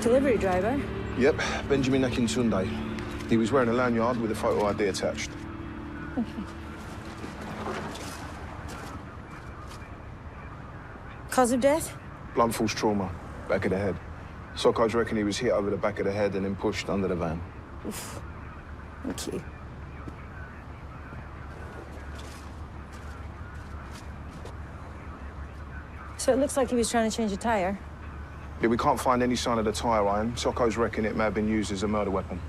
Delivery driver? Yep, Benjamin Akintunde. He was wearing a lanyard with a photo ID attached. Okay. Cause of death? Blunt force trauma, back of the head. Sockos reckon he was hit over the back of the head and then pushed under the van. Oof. Thank you. So it looks like he was trying to change a tire. Yeah, we can't find any sign of the tire iron. Sockos reckon it may have been used as a murder weapon.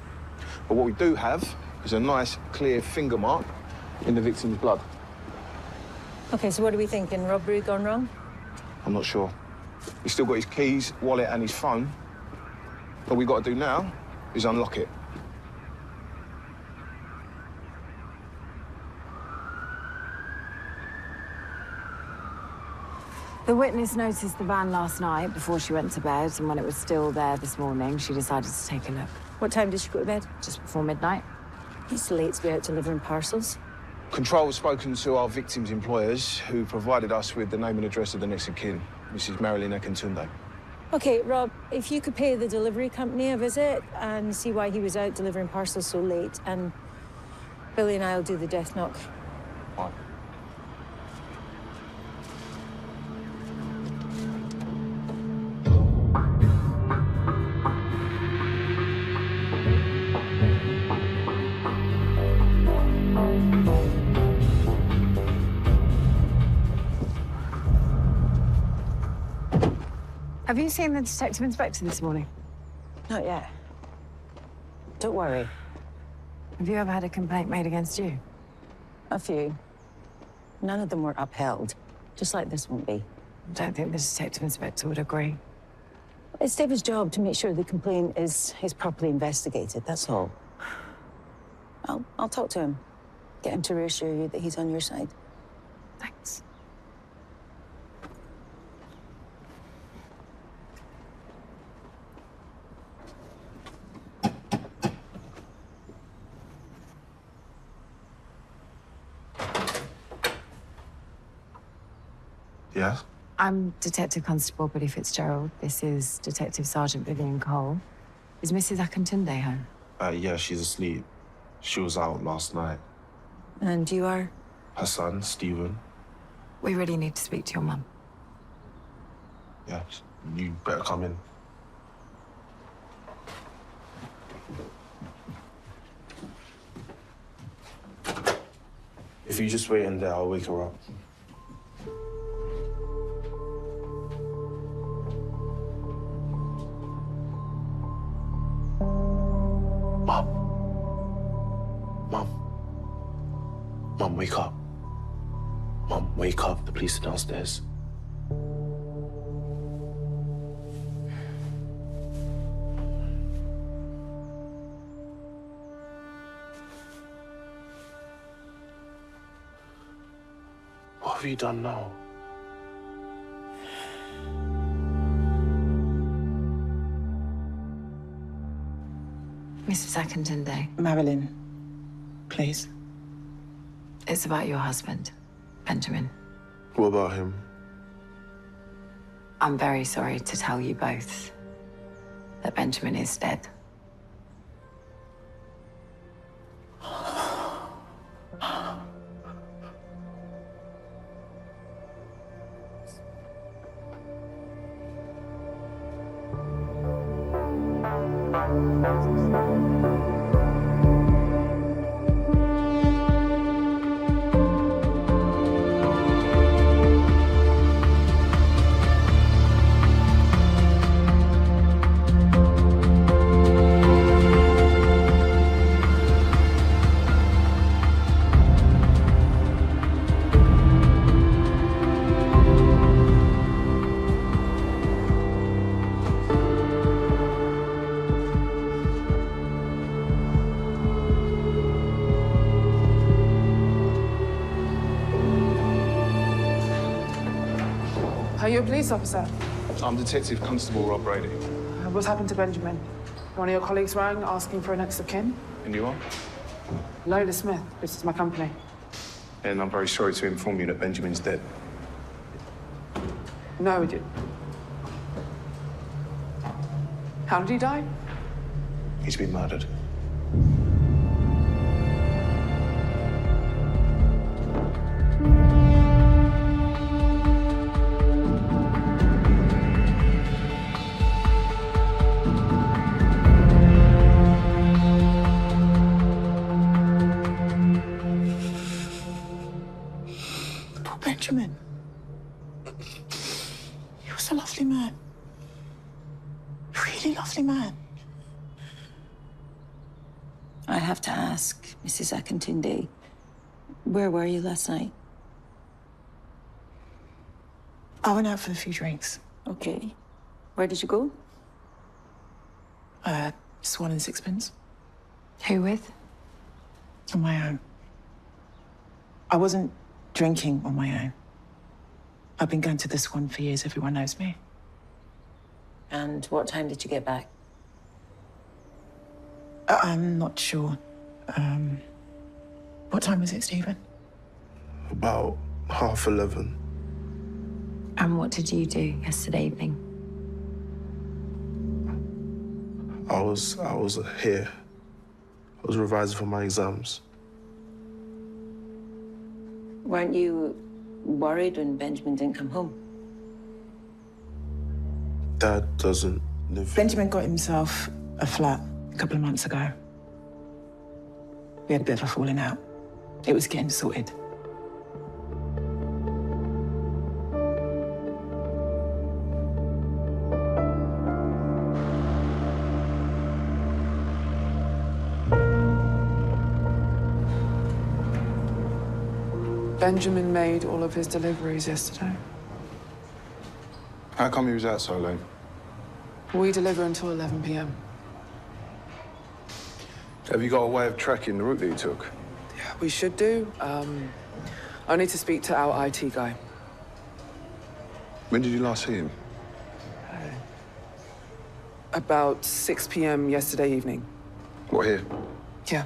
But what we do have is a nice, clear finger mark in the victim's blood. Okay, so what are we thinking? Robbery gone wrong? I'm not sure. He's still got his keys, wallet, and his phone. All we got to do now is unlock it. The witness noticed the van last night before she went to bed, and when it was still there this morning, she decided to take a look. What time did she go to bed? Just before midnight. It's late to be out delivering parcels. Control has spoken to our victims' employers, who provided us with the name and address of the next of kin, Mrs. Marilyn Akintunde. Okay, Rob, if you could pay the delivery company a visit and see why he was out delivering parcels so late, and Billy and I'll do the death knock. Right. Have you seen the detective inspector this morning? Not yet. Don't worry. Have you ever had a complaint made against you? A few. None of them were upheld, just like this won't be. I don't think the detective inspector would agree. It's David's job to make sure the complaint is properly investigated, that's all. I'll talk to him. Get him to reassure you that he's on your side. Thanks. Yes? I'm Detective Constable Billy Fitzgerald. This is Detective Sergeant Vivian Cole. Is Mrs. Akintunde home? Yeah, she's asleep. She was out last night. And you are? Her son, Stephen. We really need to speak to your mum. Yeah, you better come in. If you just wait in there, I'll wake her up. Mom, wake up. Mom, wake up. The police are downstairs. What have you done now? Mrs. Akintunde, Marilyn, please. it's about your husband, Benjamin. What about him? I'm very sorry to tell you both that Benjamin is dead. Are you a police officer? I'm Detective Constable Rob Brady. What's happened to Benjamin? One of your colleagues rang asking for a next of kin? And you are? Lola Smith. This is my company. And I'm very sorry to inform you that Benjamin's dead. No, we did. How did he die? He's been murdered. Poor Benjamin. He was a lovely man. Really lovely man. I have to ask, Mrs. Akintunde, where were you last night? I went out for a few drinks. Okay. Where did you go? Swan and Sixpence. Who with? On my own. I wasn't drinking on my own. I've been going to the Swan for years. Everyone knows me. And what time did you get back? I'm not sure. What time was it, Stephen? About 11:30. And what did you do yesterday evening? I was here. I was revising for my exams. Weren't you worried when Benjamin didn't come home? Dad doesn't live. Benjamin got himself a flat a couple of months ago. We had a bit of a falling out. It was getting sorted. Benjamin made all of his deliveries yesterday. How come he was out so late? We deliver until 11 p.m. Have you got a way of tracking the route that he took? Yeah, we should do. I need to speak to our IT guy. When did you last see him? About 6 p.m. yesterday evening. What, here? Yeah.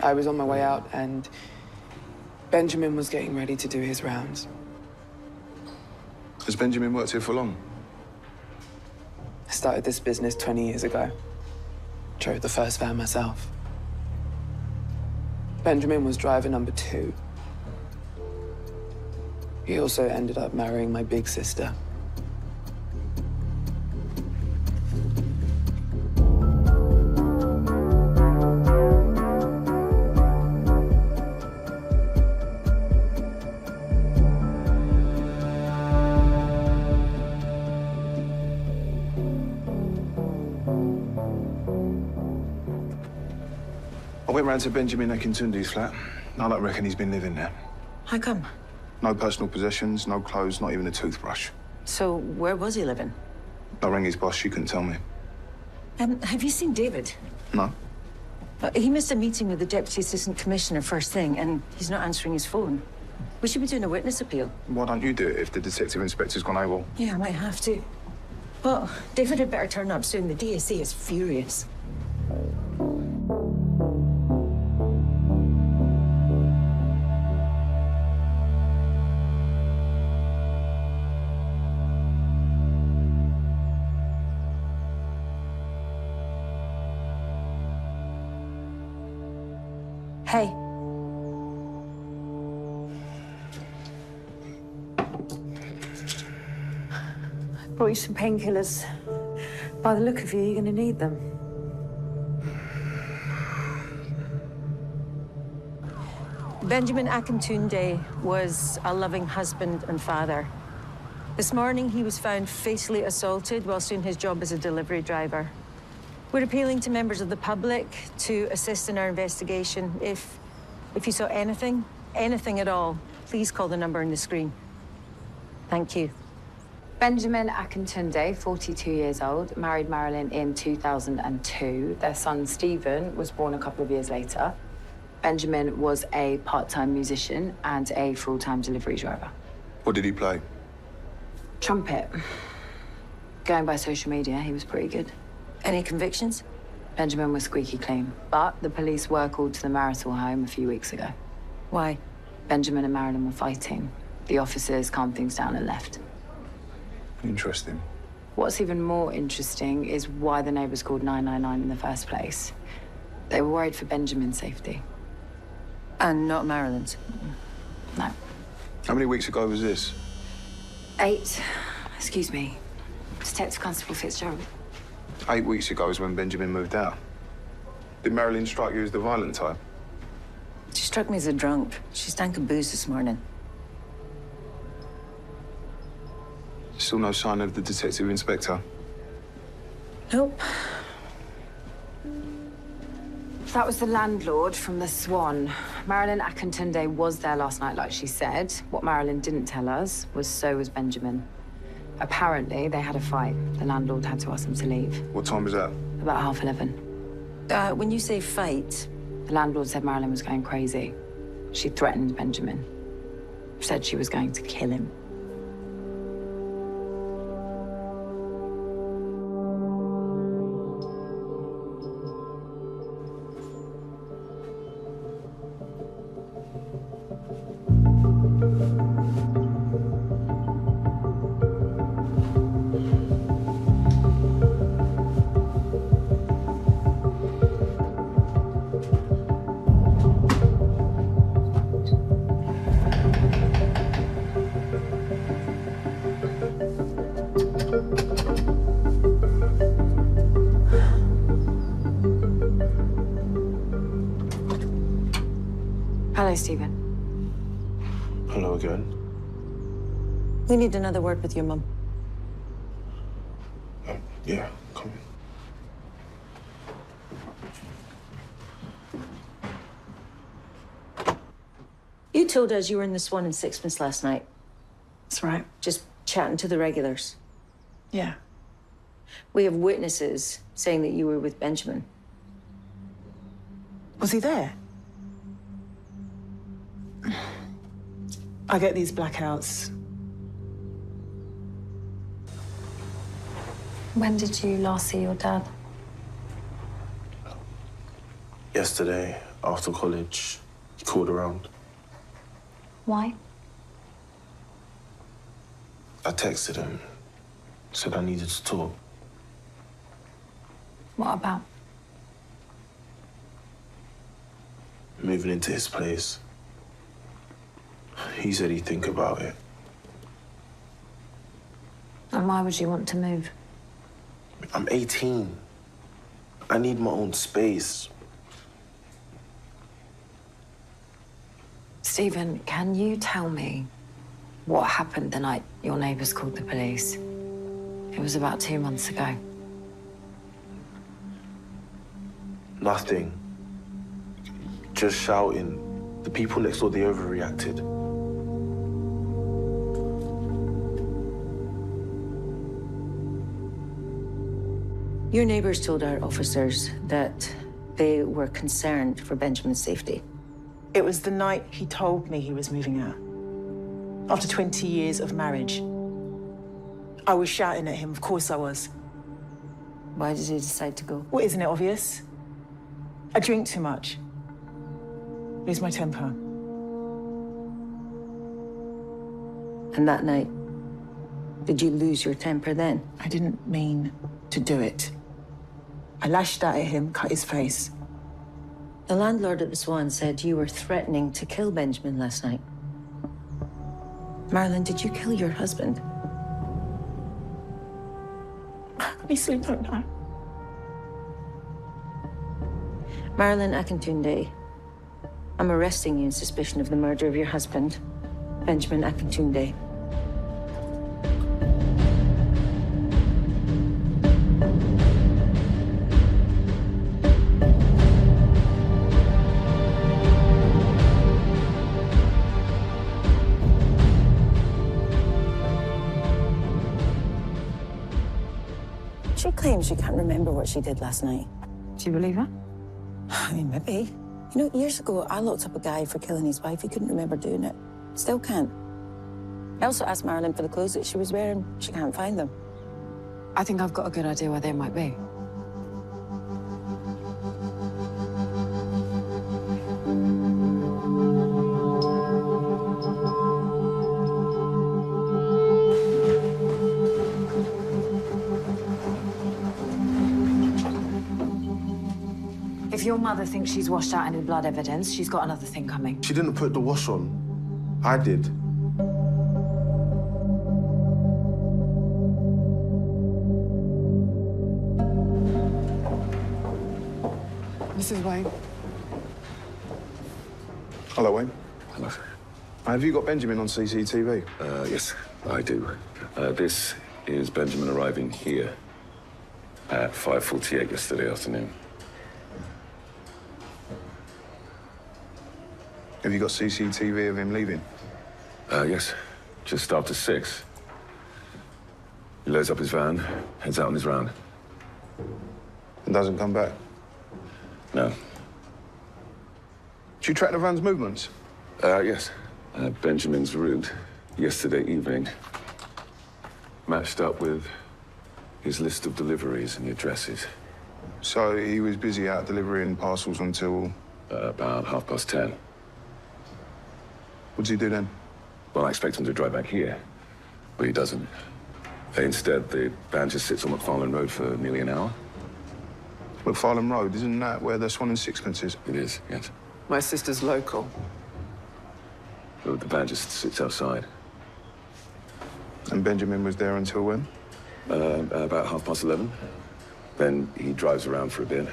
I was on my way out and Benjamin was getting ready to do his rounds. Has Benjamin worked here for long? I started this business 20 years ago. Drove the first van myself. Benjamin was driver number 2. He also ended up marrying my big sister. I went round to Benjamin Akintunde's flat. I don't reckon he's been living there. How come? No personal possessions, no clothes, not even a toothbrush. So where was he living? I rang his boss, she couldn't tell me. Have you seen David? No. He missed a meeting with the Deputy Assistant Commissioner first thing, and he's not answering his phone. We should be doing a witness appeal. Why don't you do it if the detective inspector's gone AWOL? Yeah, I might have to. Well, David had better turn up soon. The DSC is furious. Hey. I brought you some painkillers. By the look of you, you're going to need them. Benjamin Akintunde was a loving husband and father. This morning, he was found fatally assaulted whilst doing his job as a delivery driver. We're appealing to members of the public to assist in our investigation. If you saw anything at all, please call the number on the screen. Thank you. Benjamin Akintunde, 42 years old, married Marilyn in 2002. Their son, Stephen, was born a couple of years later. Benjamin was a part-time musician and a full-time delivery driver. What did he play? Trumpet. Going by social media, he was pretty good. Any convictions? Benjamin was squeaky clean, but the police were called to the marital home a few weeks ago. Why? Benjamin and Marilyn were fighting. The officers calmed things down and left. Interesting. What's even more interesting is why the neighbours called 999 in the first place. They were worried for Benjamin's safety. And not Marilyn's. No. How many weeks ago was this? 8. Excuse me. Detective Constable Fitzgerald. 8 weeks ago is when Benjamin moved out. Did Marilyn strike you as the violent type? She struck me as a drunk. She stank of booze this morning. Still no sign of the detective inspector. Nope. That was the landlord from the Swan. Marilyn Akintunde was there last night, like she said. What Marilyn didn't tell us was so was Benjamin. Apparently, they had a fight. The landlord had to ask them to leave. What time was that? About 11:30. When you say fight, The landlord said Marilyn was going crazy. She threatened Benjamin. Said she was going to kill him. Hello, Stephen. Hello again. we need another word with your mum. Yeah, come in. You told us you were in the Swan and Sixpence last night, That's right. just chatting to the regulars. Yeah. We have witnesses saying that you were with Benjamin. Was he there? I get these blackouts. When did you last see your dad? Yesterday, after college, he called around. Why? I texted him, said I needed to talk. What about? Moving into his place. He said he'd think about it. And why would you want to move? I'm 18. I need my own space. Stephen, can you tell me what happened the night your neighbours called the police? It was about 2 months ago. Nothing. Just shouting. The people next door, they overreacted. Your neighbors told our officers that they were concerned for Benjamin's safety. It was the night he told me he was moving out. After 20 years of marriage. I was shouting at him, of course I was. Why did he decide to go? Well, isn't it obvious? I drink too much. Lose my temper. And that night, did you lose your temper then? I didn't mean to do it. I lashed out at him, cut his face. The landlord at the Swan said you were threatening to kill Benjamin last night. Marilyn, did you kill your husband? I honestly don't know. Marilyn Akintunde, I'm arresting you in suspicion of the murder of your husband, Benjamin Akintunde. She claims she can't remember what she did last night. Do you believe her? I mean, maybe. You know, years ago, I locked up a guy for killing his wife. He couldn't remember doing it. Still can't. I also asked Marilyn for the clothes that she was wearing. She can't find them. I think I've got a good idea where they might be. If your mother thinks she's washed out any blood evidence, she's got another thing coming. She didn't put the wash on. I did. Mrs. Wayne. Hello, Wayne. Hello. Have you got Benjamin on CCTV? Yes, I do. This is Benjamin arriving here at 5:48 yesterday afternoon. Have you got CCTV of him leaving? Yes, just after 6. He loads up his van, heads out on his round. And doesn't come back? No. Do you track the van's movements? Yes. Benjamin's route yesterday evening matched up with his list of deliveries and the addresses. So he was busy out delivering parcels until... About 10:30. What'd he do then? Well, I expect him to drive back here, but he doesn't. Instead, the van just sits on McFarlane Road for nearly an hour. McFarlane Road, isn't that where the Swan and Sixpence is? It is, yes. My sister's local. The van just sits outside. And Benjamin was there until when? About 11:30. Then he drives around for a bit.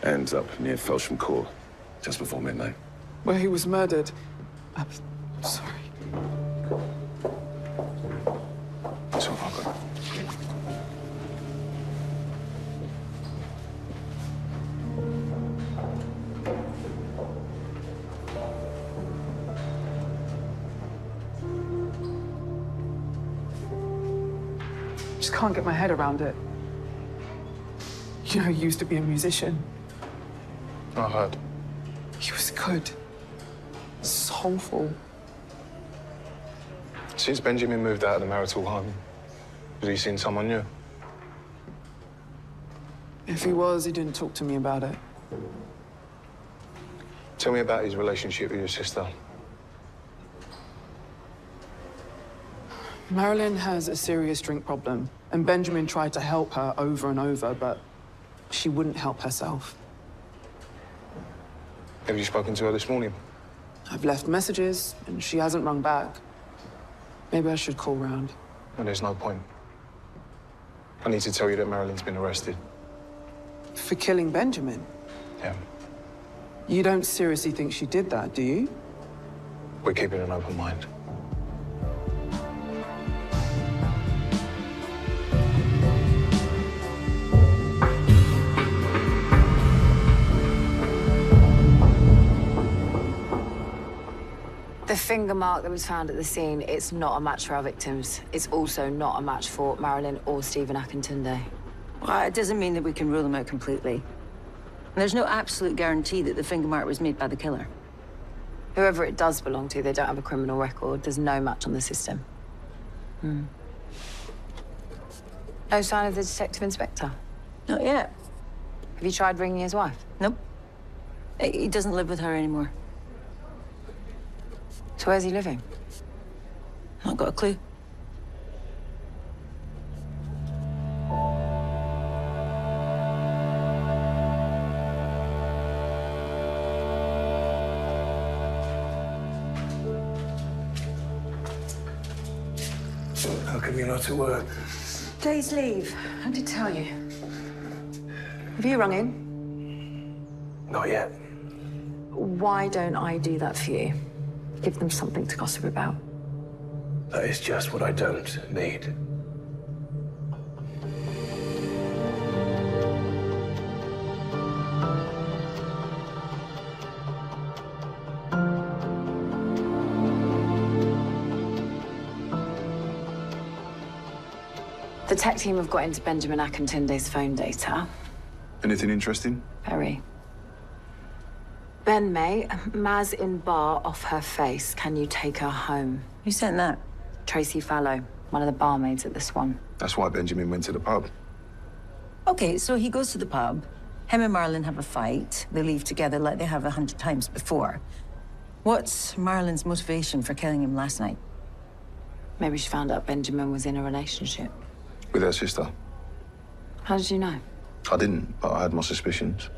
Ends up near Felsham Court, just before midnight. Where he was murdered. I'm sorry. That's all I've got. Just can't get my head around it. You know, he used to be a musician. I heard. He was good. Soulful. Since Benjamin moved out of the marital home, has he seen someone new? If he was, he didn't talk to me about it. Tell me about his relationship with your sister. Marilyn has a serious drink problem, and Benjamin tried to help her over and over, but she wouldn't help herself. Have you spoken to her this morning? I've left messages, and she hasn't rung back. Maybe I should call round. Well, there's no point. I need to tell you that Marilyn's been arrested. For killing Benjamin? Yeah. You don't seriously think she did that, do you? We're keeping an open mind. The finger mark that was found at the scene, it's not a match for our victims. It's also not a match for Marilyn or Stephen Akintunde. Well, it doesn't mean that we can rule them out completely. And there's no absolute guarantee that the finger mark was made by the killer. Whoever it does belong to, they don't have a criminal record. There's no match on the system. No sign of the detective inspector? Not yet. Have you tried ringing his wife? Nope. He doesn't live with her anymore. So where's he living? Not got a clue. How come you're not at work? Day's leave. I did tell you. Have you rung in? Not yet. Why don't I do that for you? Give them something to gossip about. That is just what I don't need. The tech team have got into Benjamin Akintunde's phone data. Anything interesting? Very. Ben May, Maz in bar off her face. Can you take her home? Who sent that? Tracy Fallow, one of the barmaids at the Swan. That's why Benjamin went to the pub. Okay, so he goes to the pub. Him and Marilyn have a fight. They leave together like they have 100 times before. What's Marilyn's motivation for killing him last night? Maybe she found out Benjamin was in a relationship. With her sister. How did you know? I didn't, but I had my suspicions.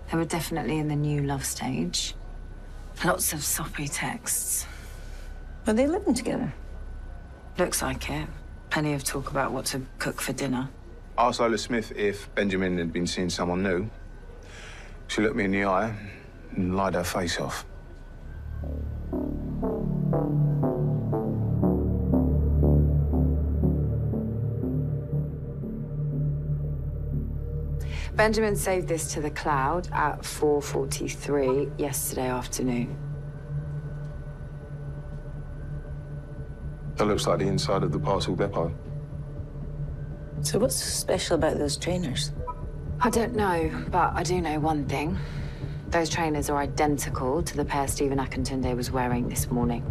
They were definitely in the new love stage. Lots of soppy texts. Are they living together? Looks like it. Plenty of talk about what to cook for dinner. Asked Lola Smith if Benjamin had been seeing someone new. She looked me in the eye and lied her face off. Benjamin saved this to the cloud at 4:43 yesterday afternoon. That looks like the inside of the parcel depot. So what's so special about those trainers? I don't know, but I do know one thing. Those trainers are identical to the pair Stephen Akintunde was wearing this morning.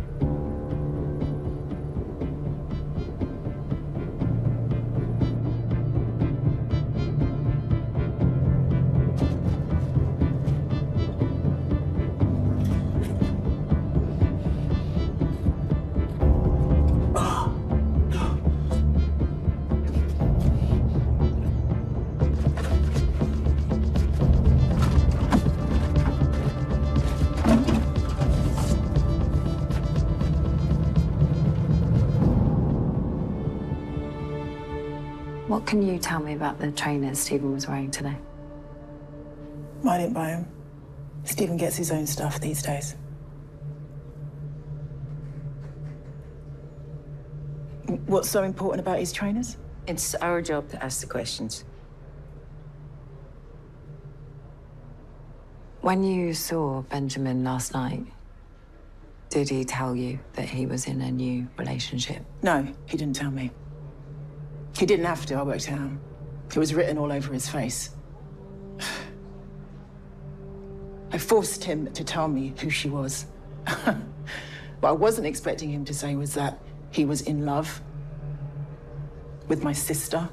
What can you tell me about the trainers Stephen was wearing today? I didn't buy him. Stephen gets his own stuff these days. What's so important about his trainers? It's our job to ask the questions. When you saw Benjamin last night, did he tell you that he was in a new relationship? No, he didn't tell me. He didn't have to, I worked it out. It was written all over his face. I forced him to tell me who she was. What I wasn't expecting him to say was that he was in love with my sister.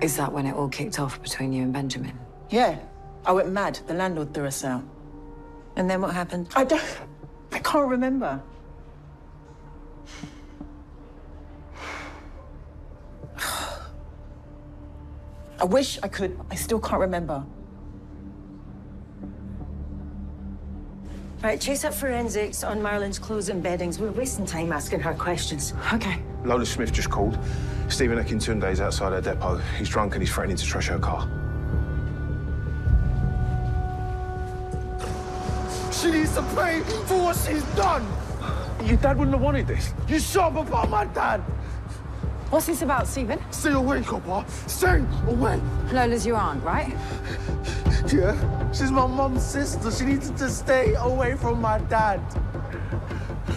Is that when it all kicked off between you and Benjamin? Yeah, I went mad. The landlord threw us out. And then what happened? I can't remember. I wish I could. I still can't remember. Right, chase up forensics on Marilyn's clothes and beddings. We're wasting time asking her questions. Okay. Lola Smith just called. Stephen Akintunde is outside her depot. He's drunk and he's threatening to trash her car. She needs to pay for what she's done. Your dad wouldn't have wanted this. You shot about my dad. What's this about, Stephen? Stay away, Copper. Stay away. Lola's your aunt, right? Yeah, she's my mum's sister. She needs to stay away from my dad.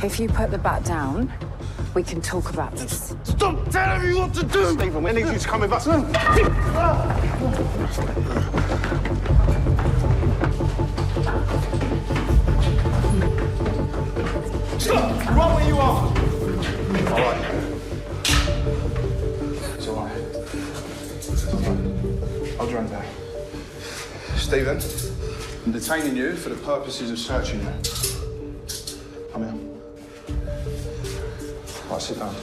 If you put the bat down, we can talk about this. Stop telling me what to do. Stephen, we need you to come with us. Stop! Run where you are. All right. It's all right. I'll drown that. Stephen, I'm detaining you for the purposes of searching you. Come here. Right, sit down.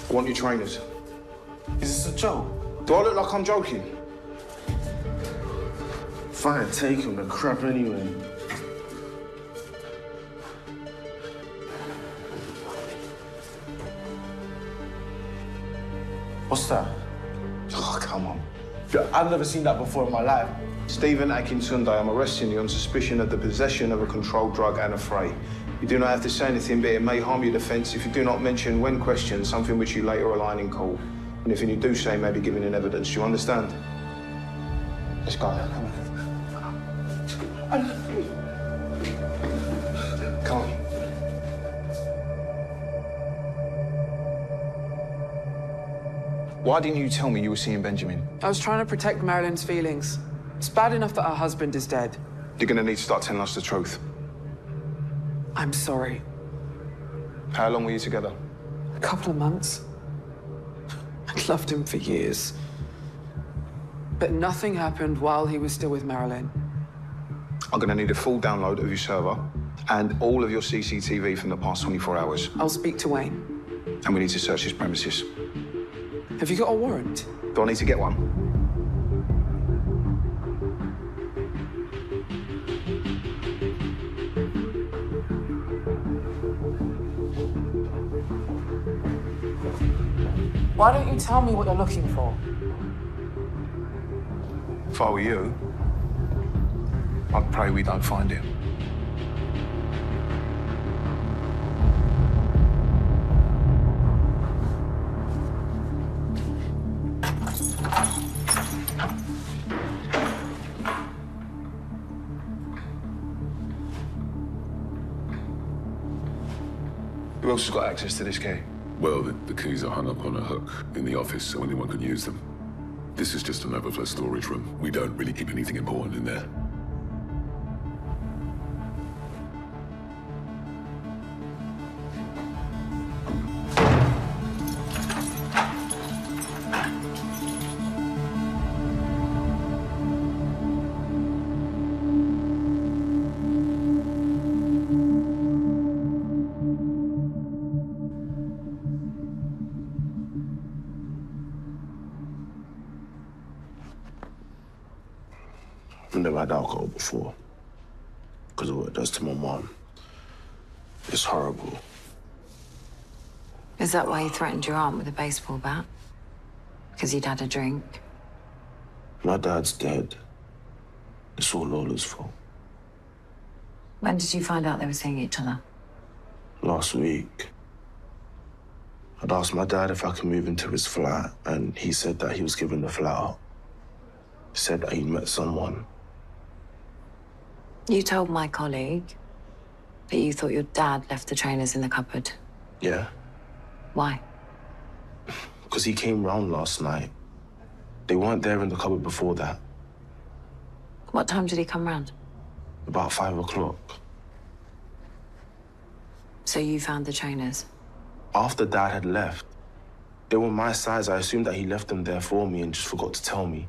I want your trainers. Is this a joke? Do I look like I'm joking? Fine, take him. The crap anyway. What's that? Oh, come on. Yeah, I've never seen that before in my life. Stephen Akintunde, I'm arresting you on suspicion of the possession of a controlled drug and a fray. You do not have to say anything, but it may harm your defence if you do not mention, when questioned, something which you later align in court. Anything you do say may be given in evidence. Do you understand? Let's go. Come on. Come on. Why didn't you tell me you were seeing Benjamin? I was trying to protect Marilyn's feelings. It's bad enough that her husband is dead. You're gonna need to start telling us the truth. I'm sorry. How long were you together? A couple of months. I'd loved him for years. But nothing happened while he was still with Marilyn. I'm gonna need a full download of your server and all of your CCTV from the past 24 hours. I'll speak to Wayne. And we need to search his premises. Have you got a warrant? Do I need to get one? Why don't you tell me what you're looking for? If I were you, I'd pray we don't find him. Who else has got access to this key? Well, the keys are hung up on a hook in the office so anyone can use them. This is just an overflow storage room. We don't really keep anything important in there. I've never had alcohol before. Because of what it does to my mom. It's horrible. Is that why you threatened your aunt with a baseball bat? Because you'd had a drink? My dad's dead. It's all Lola's fault. When did you find out they were seeing each other? Last week. I'd asked my dad if I could move into his flat, and he said that he was giving the flat up. He said that he'd met someone. You told my colleague that you thought your dad left the trainers in the cupboard. Yeah? Why? Because he came round last night. They weren't there in the cupboard before that. What time did he come round? About 5 o'clock. So you found the trainers? After Dad had left. They were my size. I assumed that he left them there for me and just forgot to tell me.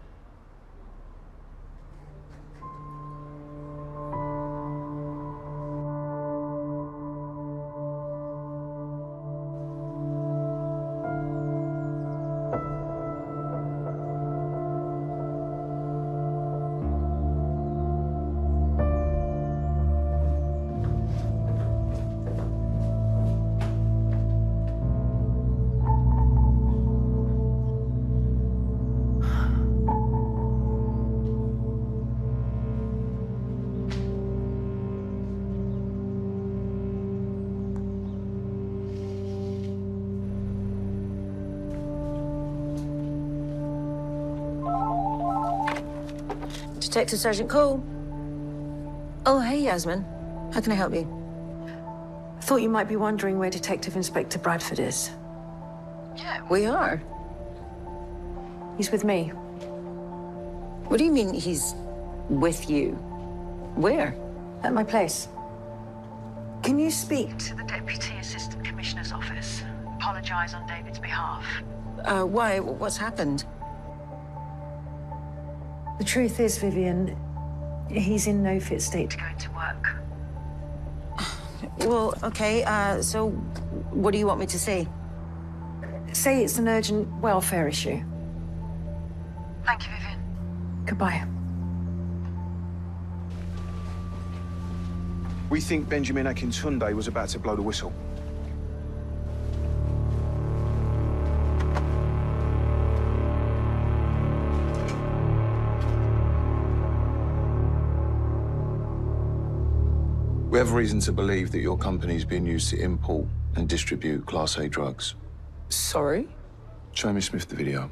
Detective Sergeant Cole. Oh, hey, Yasmin. How can I help you? I thought you might be wondering where Detective Inspector Bradford is. Yeah, we are. He's with me. What do you mean he's with you? Where? At my place. Can you speak to the Deputy Assistant Commissioner's office? Apologize on David's behalf. Why? What's happened? The truth is, Vivian, he's in no fit state to go to work. Well, okay, so what do you want me to say? Say it's an urgent welfare issue. Thank you, Vivian. Goodbye. We think Benjamin Akintunde was about to blow the whistle. We have reason to believe that your company's being used to import and distribute Class A drugs. Sorry? Show me Smith the video.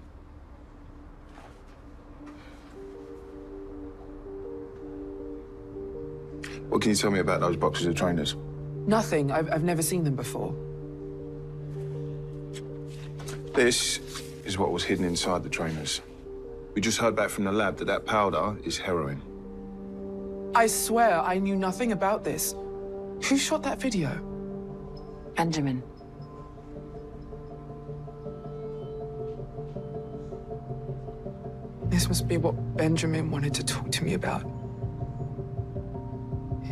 What can you tell me about those boxes of trainers? Nothing. I've never seen them before. This is what was hidden inside the trainers. We just heard back from the lab that that powder is heroin. I swear I knew nothing about this. Who shot that video? Benjamin. This must be what Benjamin wanted to talk to me about.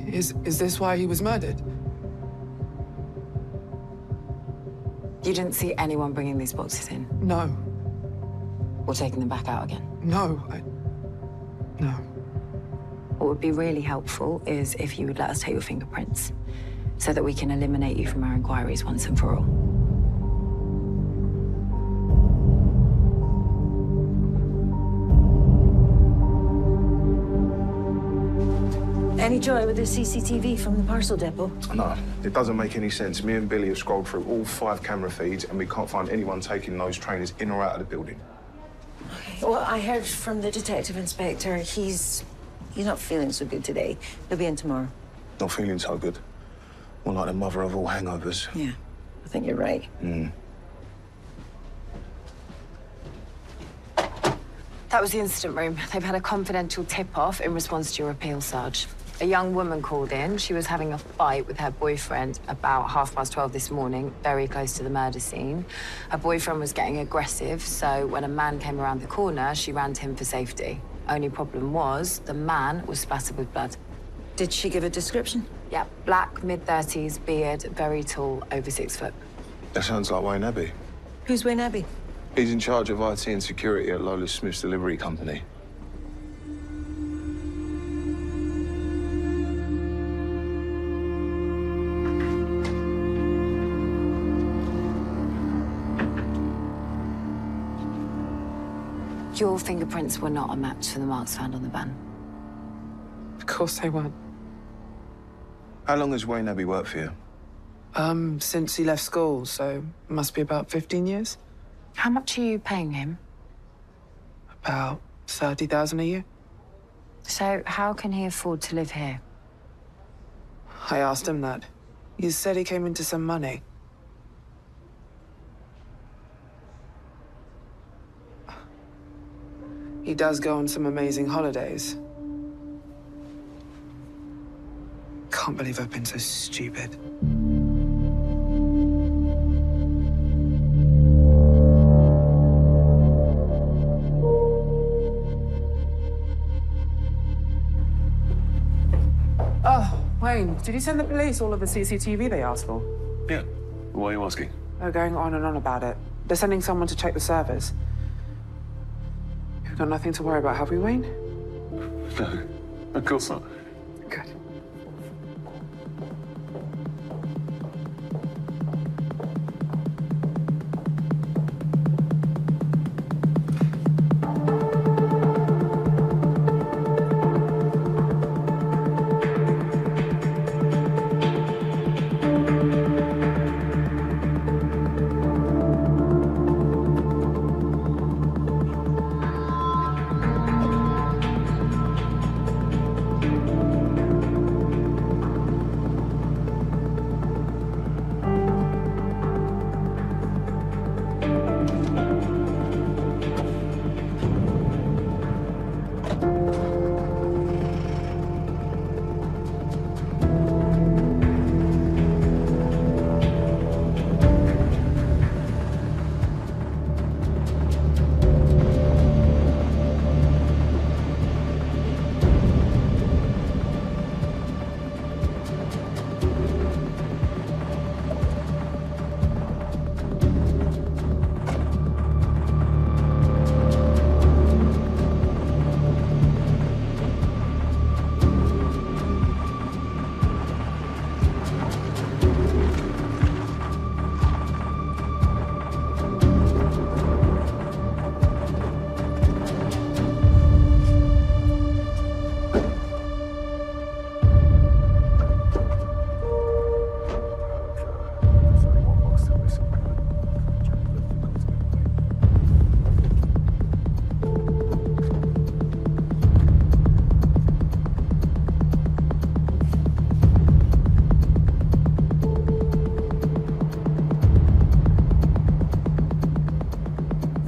Is this why he was murdered? You didn't see anyone bringing these boxes in? No. Or taking them back out again? No, no. What would be really helpful is if you would let us take your fingerprints so that we can eliminate you from our inquiries once and for all. Any joy with the CCTV from the parcel depot? No, it doesn't make any sense. Me and Billy have scrolled through all 5 camera feeds and we can't find anyone taking those trainers in or out of the building. Well, I heard from the detective inspector. He's not feeling so good today. He'll be in tomorrow. Not feeling so good. More like the mother of all hangovers. Yeah, I think you're right. That was the incident room. They've had a confidential tip-off in response to your appeal, Sarge. A young woman called in. She was having a fight with her boyfriend about 12:30 this morning, very close to the murder scene. Her boyfriend was getting aggressive, so when a man came around the corner, she ran to him for safety. Only problem was, the man was spattered with blood. Did she give a description? Yeah, black, mid-30s, beard, very tall, over 6 foot. That sounds like Wayne Abbey. Who's Wayne Abbey? He's in charge of IT and security at Lola Smith's delivery company. Your fingerprints were not a match for the marks found on the van. Of course they weren't. How long has Wayne Abbey worked for you? Since he left school, so must be about 15 years. How much are you paying him? About 30,000 a year. So how can he afford to live here? I asked him that. He said he came into some money. He does go on some amazing holidays. Can't believe I've been so stupid. Oh, Wayne, did you send the police all of the CCTV they asked for? Yeah. Why are you asking? They're going on and on about it. They're sending someone to check the servers. We've got nothing to worry about, have we, Wayne? No, of course not. Good.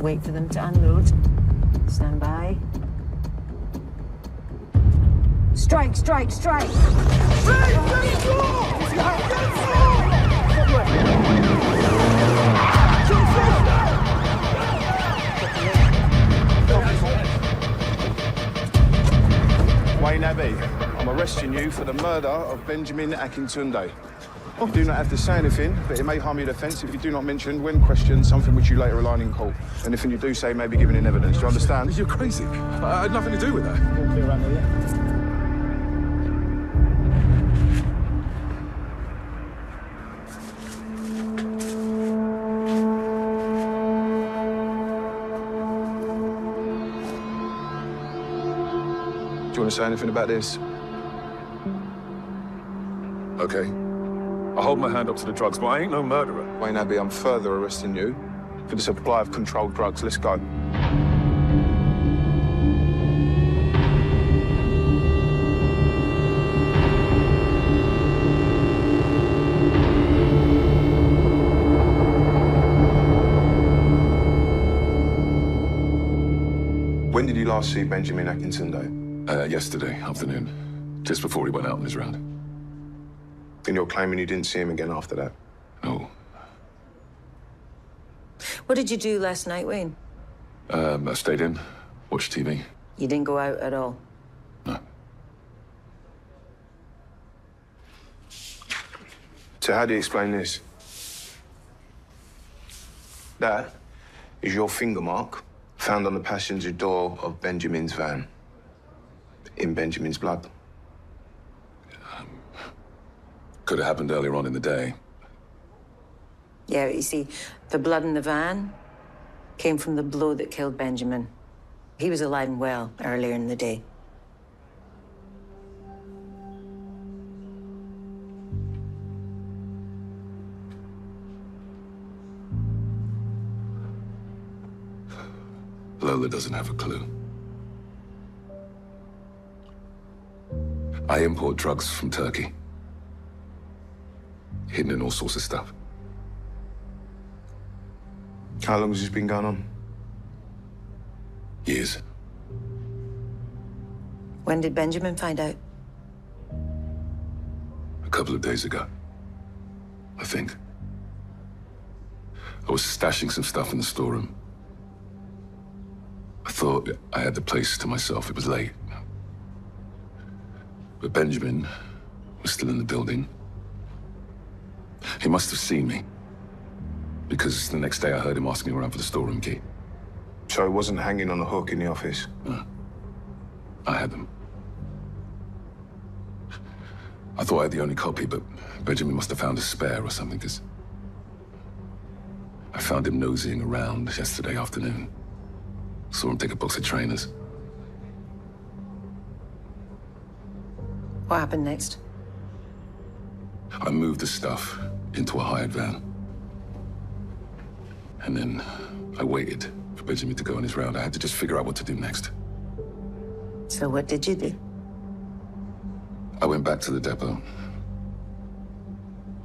Wait for them to unload. Stand by. Strike, strike, strike! Wayne Abbey, I'm arresting you for the murder of Benjamin Akintunde. You do not have to say anything, but it may harm your defence if you do not mention, when questioned, something which you later align in court. Anything you do say may be given in evidence. Do you understand? You're crazy. I had nothing to do with that. Do you want to say anything about this? Okay. I hold my hand up to the drugs, but I ain't no murderer. Wayne Abbey, I'm further arresting you for the supply of controlled drugs. Let's go. When did you last see Benjamin Akintunde? Yesterday afternoon, just before he went out on his round. And you're claiming you didn't see him again after that? No. What did you do last night, Wayne? I stayed in, watched TV. You didn't go out at all? No. So how do you explain this? That is your finger mark found on the passenger door of Benjamin's van. In Benjamin's blood. Could have happened earlier on in the day. Yeah, you see, the blood in the van came from the blow that killed Benjamin. He was alive and well earlier in the day. Lola doesn't have a clue. I import drugs from Turkey. Hidden in all sorts of stuff. How long has this been going on? Years. When did Benjamin find out? A couple of days ago, I think. I was stashing some stuff in the storeroom. I thought I had the place to myself. It was late. But Benjamin was still in the building. He must have seen me, because the next day I heard him asking around for the storeroom key. So it wasn't hanging on a hook in the office? No. I had them. I thought I had the only copy, but Benjamin must have found a spare or something, because I found him nosing around yesterday afternoon. Saw him take a box of trainers. What happened next? I moved the stuff into a hired van. And then I waited for Benjamin to go on his round. I had to just figure out what to do next. So what did you do? I went back to the depot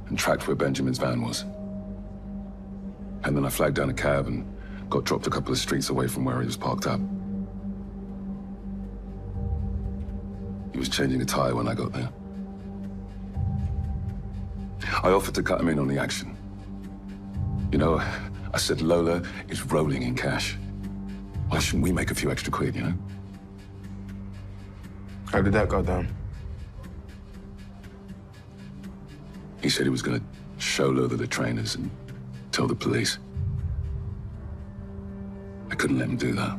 and tracked where Benjamin's van was. And then I flagged down a cab and got dropped a couple of streets away from where he was parked up. He was changing a tire when I got there. I offered to cut him in on the action. You know, I said Lola is rolling in cash. Why shouldn't we make a few extra quid, you know? How did that go down? He said he was gonna show Lola the trainers and tell the police. I couldn't let him do that.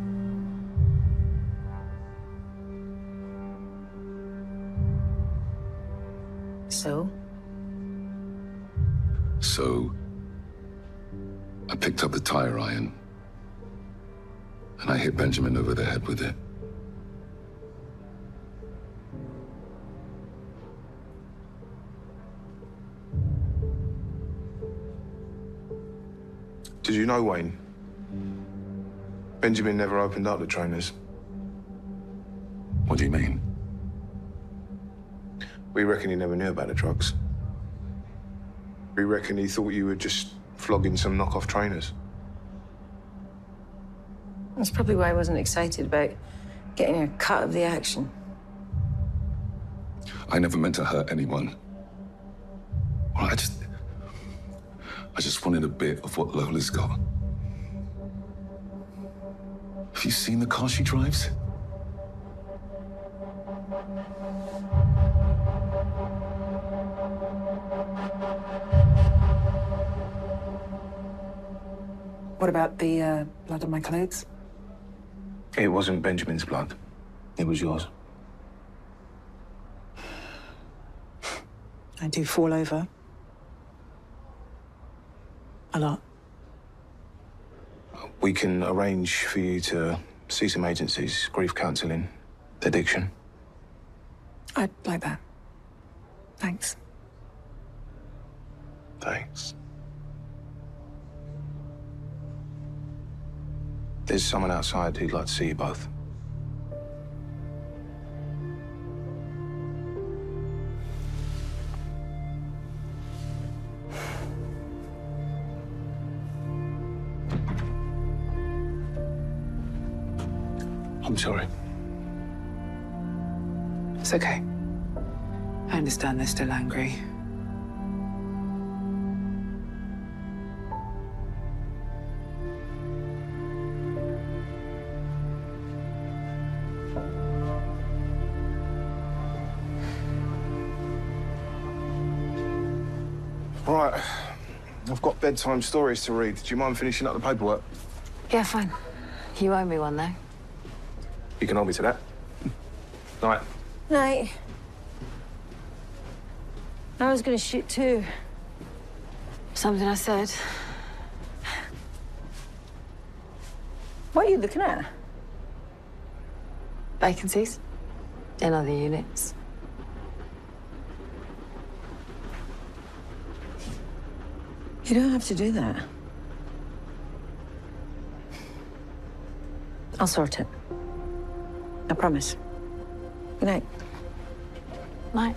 So? So, I picked up the tire iron and I hit Benjamin over the head with it. Did you know, Wayne? Benjamin never opened up the trainers. What do you mean? We reckon he never knew about the drugs. We reckon he thought you were just flogging some knockoff trainers. That's probably why I wasn't excited about getting a cut of the action. I never meant to hurt anyone. Well, I just wanted a bit of what Lola's got. Have you seen the car she drives? What about the blood on my clothes? It wasn't Benjamin's blood. It was yours. I do fall over. A lot. We can arrange for you to see some agencies, grief counselling, addiction. I'd like that. Thanks. Thanks. There's someone outside who'd like to see you both. I'm sorry. It's okay. I understand they're still angry. Right. I've got bedtime stories to read. Do you mind finishing up the paperwork? Yeah, fine. You owe me one, though. You can hold me to that. Night. Night. I was gonna shoot too. Something I said. What are you looking at? Vacancies in other units. You don't have to do that. I'll sort it. I promise. Good night. Night.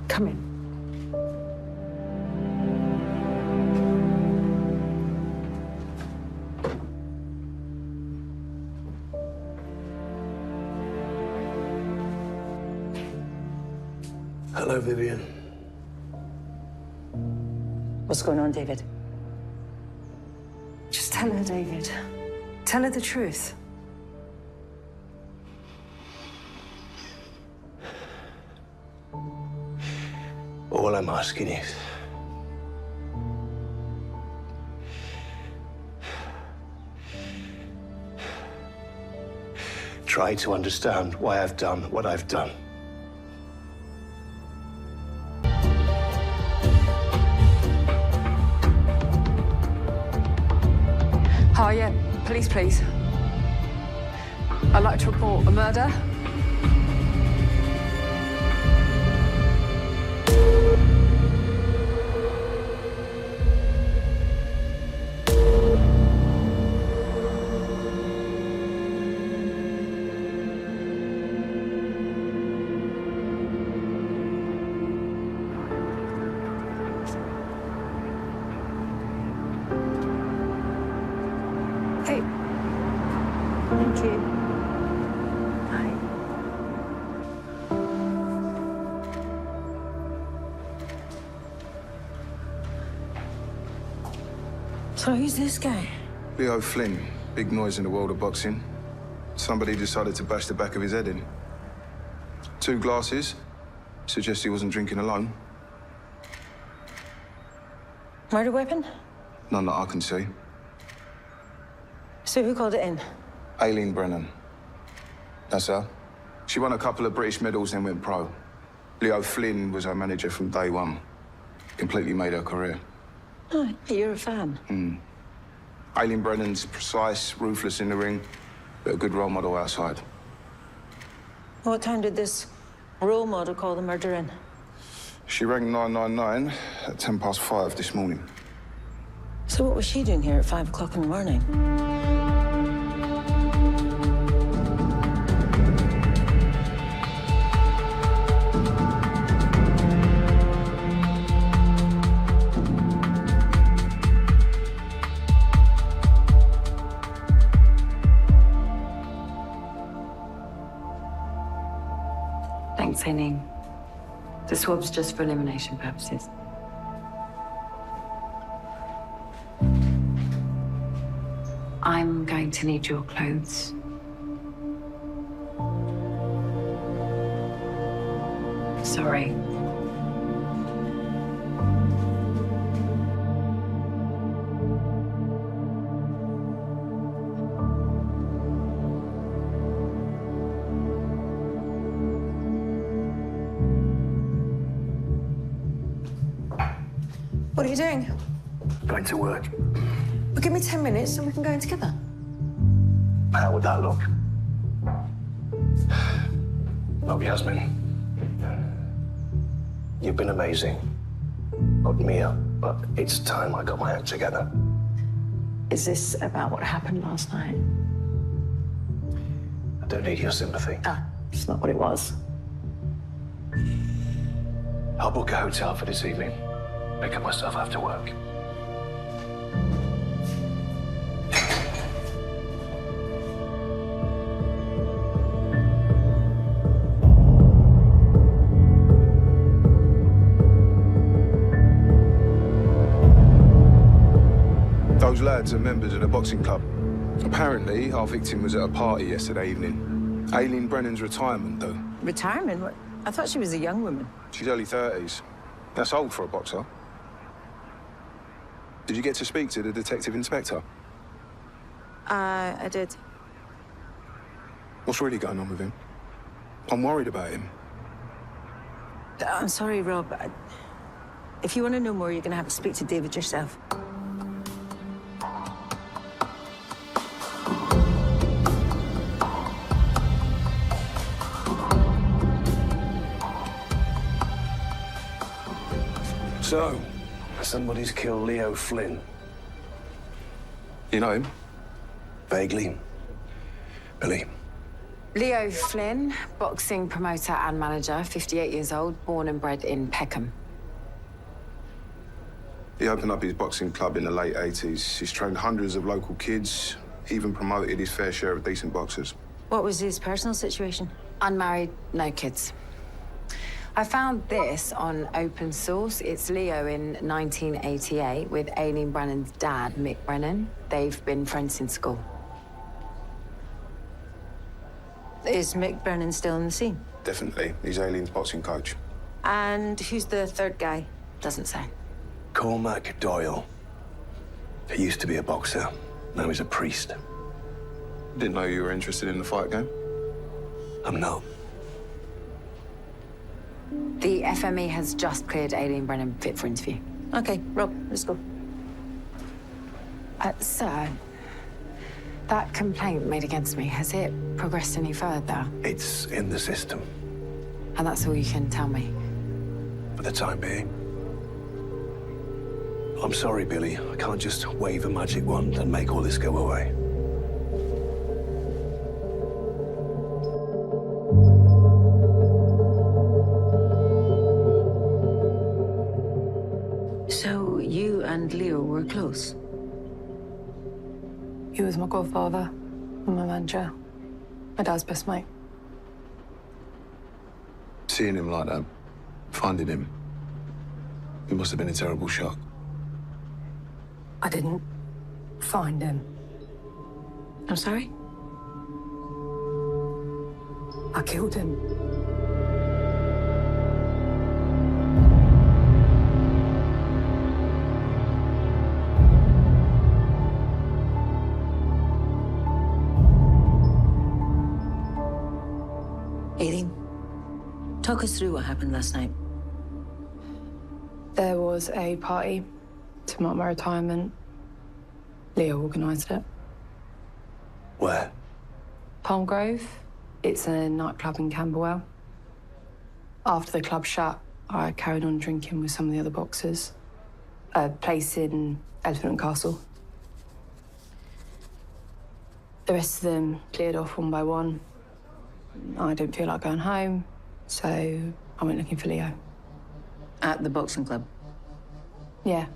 Come in. Hello, Vivian. What's going on, David? Just tell her, David. Tell her the truth. All I'm asking is, try to understand why I've done what I've done. Oh, yeah. Police, please. I'd like to report a murder. Hey. Thank you. Bye. So who's this guy? Leo Flynn. Big noise in the world of boxing. Somebody decided to bash the back of his head in. 2 glasses. Suggests he wasn't drinking alone. Murder weapon? None that I can see. So who called it in? Aileen Brennan. That's her. She won a couple of British medals, then went pro. Leo Flynn was her manager from day one. Completely made her career. Oh, you're a fan. Aileen Brennan's precise, ruthless in the ring, but a good role model outside. What time did this role model call the murder in? She rang 999 at 5:10 this morning. So what was she doing here at 5 o'clock in the morning? Thanks, Aileen. The swab's just for elimination purposes. I'm going to need your clothes. Sorry. What are you doing? Going to work. Well, give me 10 minutes and we can go in together. How would that look? Look, Yasmin. You've been amazing. Not Mia, but it's time I got my act together. Is this about what happened last night? I don't need your sympathy. Ah, it's not what it was. I'll book a hotel for this evening. Pick up myself after work. Those lads are members of the boxing club. Apparently, our victim was at a party yesterday evening. Aileen Brennan's retirement, though. Retirement? What? I thought she was a young woman. She's early 30s. That's old for a boxer. Did you get to speak to the detective inspector? I did. What's really going on with him? I'm worried about him. I'm sorry, Rob. If you want to know more, you're going to have to speak to David yourself. So, somebody's killed Leo Flynn. You know him? Vaguely. Billy. Leo Flynn, boxing promoter and manager, 58 years old, born and bred in Peckham. He opened up his boxing club in the late 80s. He's trained hundreds of local kids, even promoted his fair share of decent boxers. What was his personal situation? Unmarried, no kids. I found this on Open Source. It's Leo in 1988 with Aileen Brennan's dad, Mick Brennan. They've been friends since school. Is Mick Brennan still in the scene? Definitely. He's Aileen's boxing coach. And who's the third guy? Doesn't say. Cormac Doyle. He used to be a boxer. Now he's a priest. Didn't know you were interested in the fight game. I'm not. The FME has just cleared Aileen Brennan fit for interview. Okay, Rob, let's go. Sir, that complaint made against me, has it progressed any further? It's in the system And that's all you can tell me? for the time being. I'm sorry, Billy. I can't just wave a magic wand and make all this go away. So you and Leo were close? He was my godfather and my manager. My dad's best mate. Seeing him like that, finding him, it must have been a terrible shock. I didn't find him. I'm sorry? I killed him. Aileen, talk us through what happened last night. There was a party to mark my retirement. Leo organised it. Where? Palm Grove. It's a nightclub in Camberwell. After the club shut, I carried on drinking with some of the other boxers. A place in Elephant and Castle. The rest of them cleared off one by one. I didn't feel like going home, so I went looking for Leo. At the boxing club? Yeah,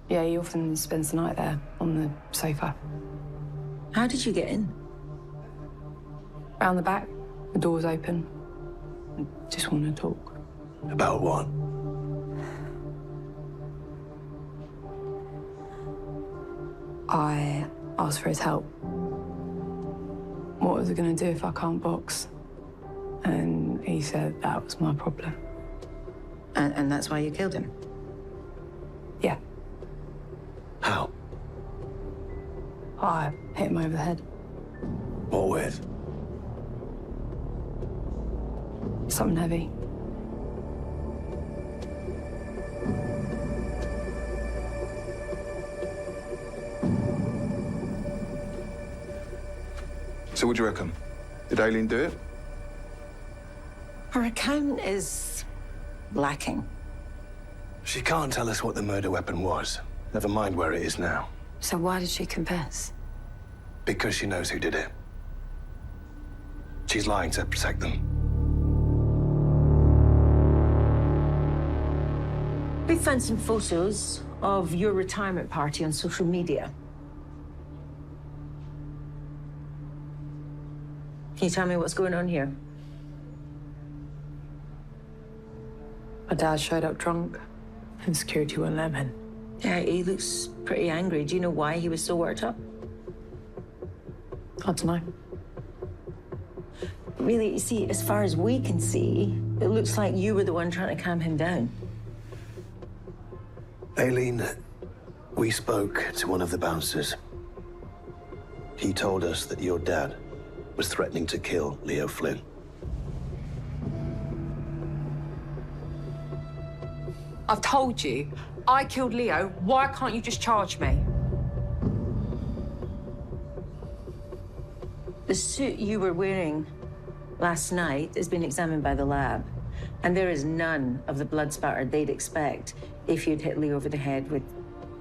he often spends the night there, on the sofa. How did you get in? Round the back, the door's open. I just want to talk. About what? I asked for his help. What was I going to do if I can't box? And he said that was my problem. And that's why you killed him? Yeah, How? I hit him over the head. What with? Something heavy. So what do you reckon? Did Aileen do it? Her account is lacking. She can't tell us what the murder weapon was. Never mind where it is now. So why did she confess? Because she knows who did it. She's lying to protect them. We found some photos of your retirement party on social media. Can you tell me what's going on here? My dad showed up drunk and security wouldn't let him in. Yeah, he looks pretty angry. Do you know why he was so worked up? I don't know. Really, you see, as far as we can see, it looks like you were the one trying to calm him down. Aileen, we spoke to one of the bouncers. He told us that your dad was threatening to kill Leo Flynn. I've told you, I killed Leo. Why can't you just charge me? The suit you were wearing last night has been examined by the lab, and there is none of the blood spatter they'd expect if you'd hit Leo over the head with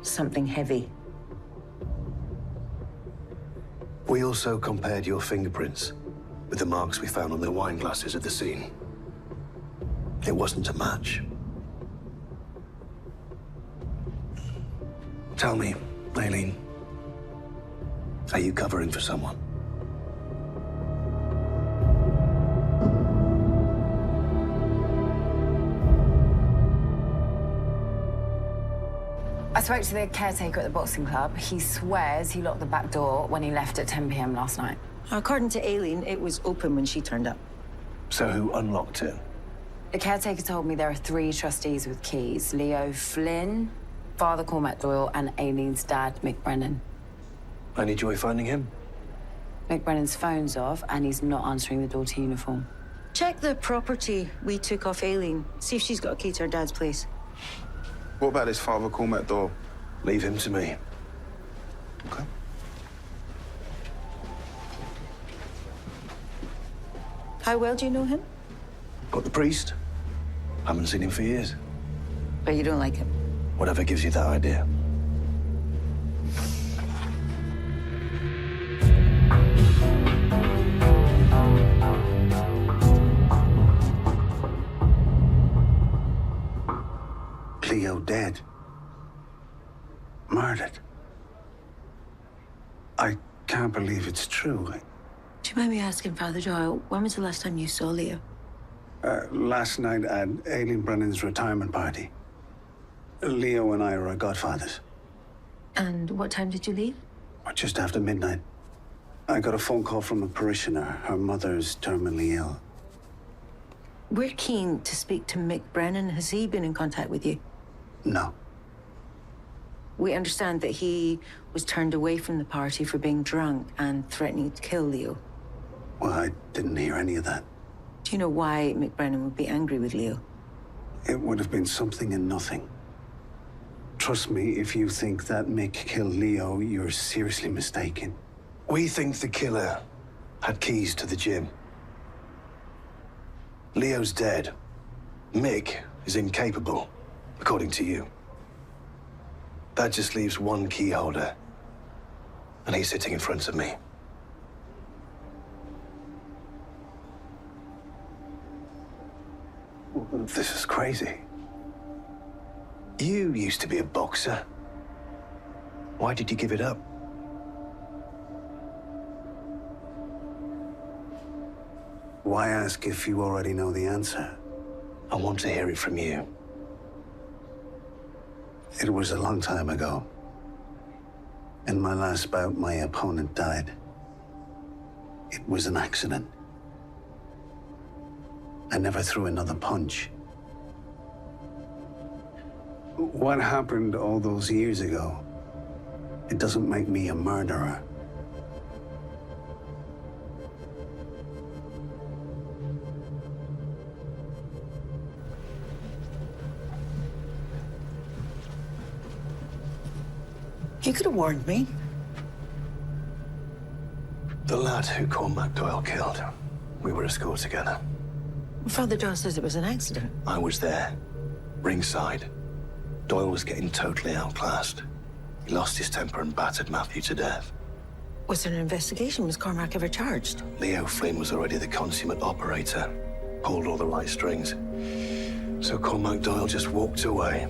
something heavy. We also compared your fingerprints with the marks we found on the wine glasses at the scene. It wasn't a match. Tell me, Aileen, are you covering for someone? I spoke to the caretaker at the boxing club. He swears he locked the back door when he left at 10 p.m. last night. According to Aileen, it was open when she turned up. So who unlocked it? The caretaker told me there are 3 trustees with keys. Leo Flynn, Father Cormac Doyle, and Aileen's dad, Mick Brennan. Any joy finding him? Mick Brennan's phone's off, and he's not answering the door to uniform. Check the property we took off Aileen. See if she's got a key to her dad's place. What about this Father Cormac Doyle? Leave him to me. Okay. How well do you know him? Got the priest? Haven't seen him for years. But you don't like him. Whatever gives you that idea. Leo dead. Murdered. I can't believe it's true. Do you mind me asking, Father Doyle, when was the last time you saw Leo? Last night at Aileen Brennan's retirement party. Leo and I were godfathers. And what time did you leave? Just after midnight. I got a phone call from a parishioner. Her mother's terminally ill. We're keen to speak to Mick Brennan. Has he been in contact with you? No. We understand that he was turned away from the party for being drunk and threatening to kill Leo. Well, I didn't hear any of that. Do you know why Mick Brennan would be angry with Leo? It would have been something and nothing. Trust me, if you think that Mick killed Leo, you're seriously mistaken. We think the killer had keys to the gym. Leo's dead. Mick is incapable, according to you. That just leaves one key holder, and he's sitting in front of me. This is crazy. You used to be a boxer. Why did you give it up? Why ask if you already know the answer? I want to hear it from you. It was a long time ago. In my last bout, my opponent died. It was an accident. I never threw another punch. What happened all those years ago, it doesn't make me a murderer. You could have warned me. The lad who Cormac Doyle killed, we were at school together. Father Doyle says it was an accident. I was there, ringside. Doyle was getting totally outclassed. He lost his temper and battered Matthew to death. Was there an investigation? Was Cormac ever charged? Leo Flynn was already the consummate operator, pulled all the right strings. So Cormac Doyle just walked away.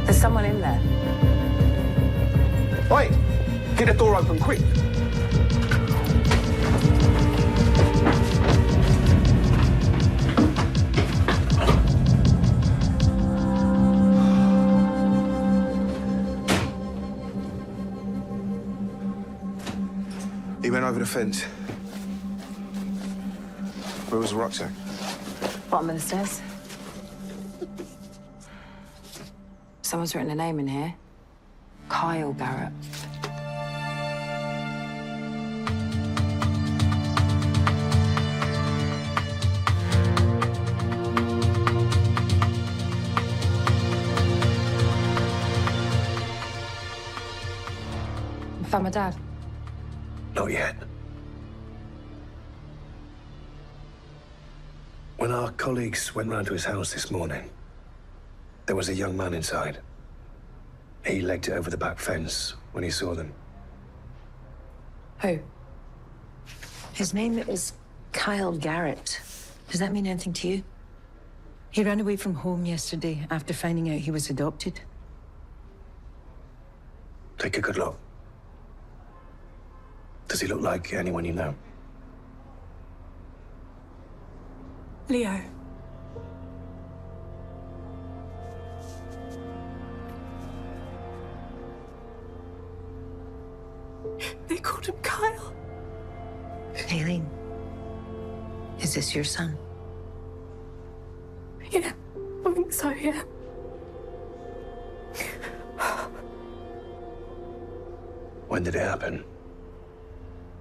There's someone in there. Oi! Get the door open, quick! He went over the fence. Where was the rucksack? Bottom of the stairs. Someone's written a name in here. Kyle Garrett. I found my dad. Not yet. When our colleagues went round to his house this morning, there was a young man inside. He legged it over the back fence when he saw them. Who? His name is Kyle Garrett. Does that mean anything to you? He ran away from home yesterday after finding out he was adopted. Take a good look. Does he look like anyone you know? Leo. They called him Kyle. Aileen, is this your son? Yeah, I think so, yeah. When did it happen?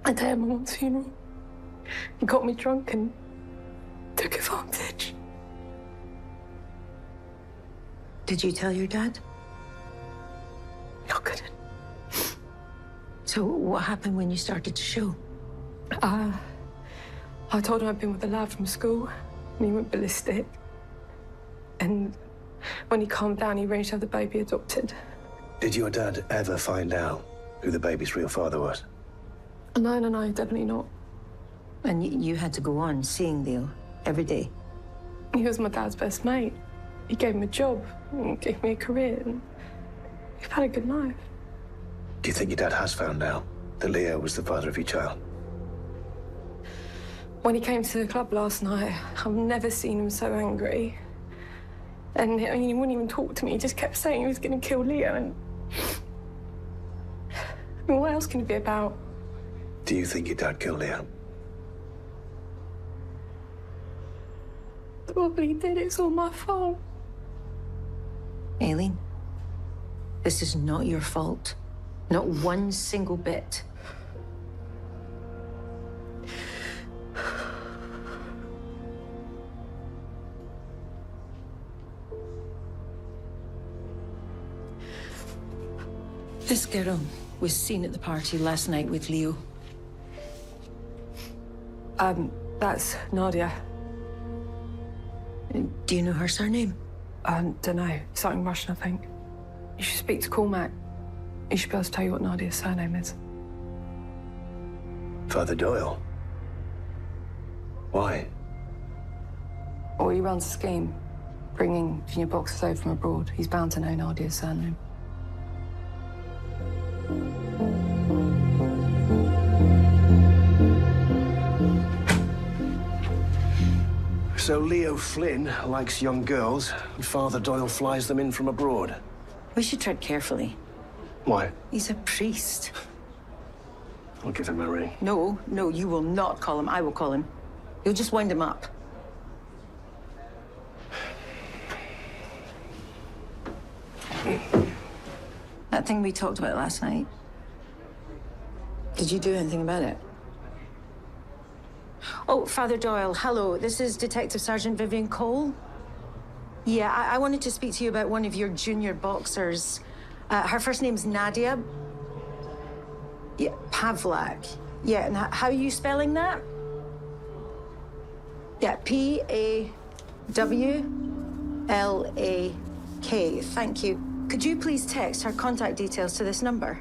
The day of my mum's funeral. He got me drunk and took advantage. Did you tell your dad? I couldn't. So what happened when you started to show? I told him I'd been with a lad from school, and he went ballistic. And when he calmed down, he arranged to have the baby adopted. Did your dad ever find out who the baby's real father was? No, definitely not. And you had to go on seeing Leo every day? He was my dad's best mate. He gave him a job, and gave me a career, and we've had a good life. Do you think your dad has found out that Leo was the father of your child? When he came to the club last night, I've never seen him so angry. And I mean, he wouldn't even talk to me. He just kept saying he was going to kill Leo. And I mean, what else can it be about? Do you think your dad killed Leo? Probably did. It's all my fault. Aileen, this is not your fault. Not one single bit. This girl was seen at the party last night with Leo. That's Nadia. Do you know her surname? Don't know. Something Russian, I think. You should speak to Cormac. He should be able to tell you what Nadia's surname is. Father Doyle? Why? Or he runs a scheme, bringing junior boxers over from abroad. He's bound to know Nadia's surname. So Leo Flynn likes young girls, and Father Doyle flies them in from abroad. We should tread carefully. Why? He's a priest. I'll give him a ring. No, you will not call him. I will call him. You'll just wind him up. That thing we talked about last night. Did you do anything about it? Oh, Father Doyle, hello. This is Detective Sergeant Vivian Cole. Yeah, I wanted to speak to you about one of your junior boxers. Her first name's Nadia. Yeah, Pavlak. Yeah, and how are you spelling that? Yeah, Pawlak. Thank you. Could you please text her contact details to this number?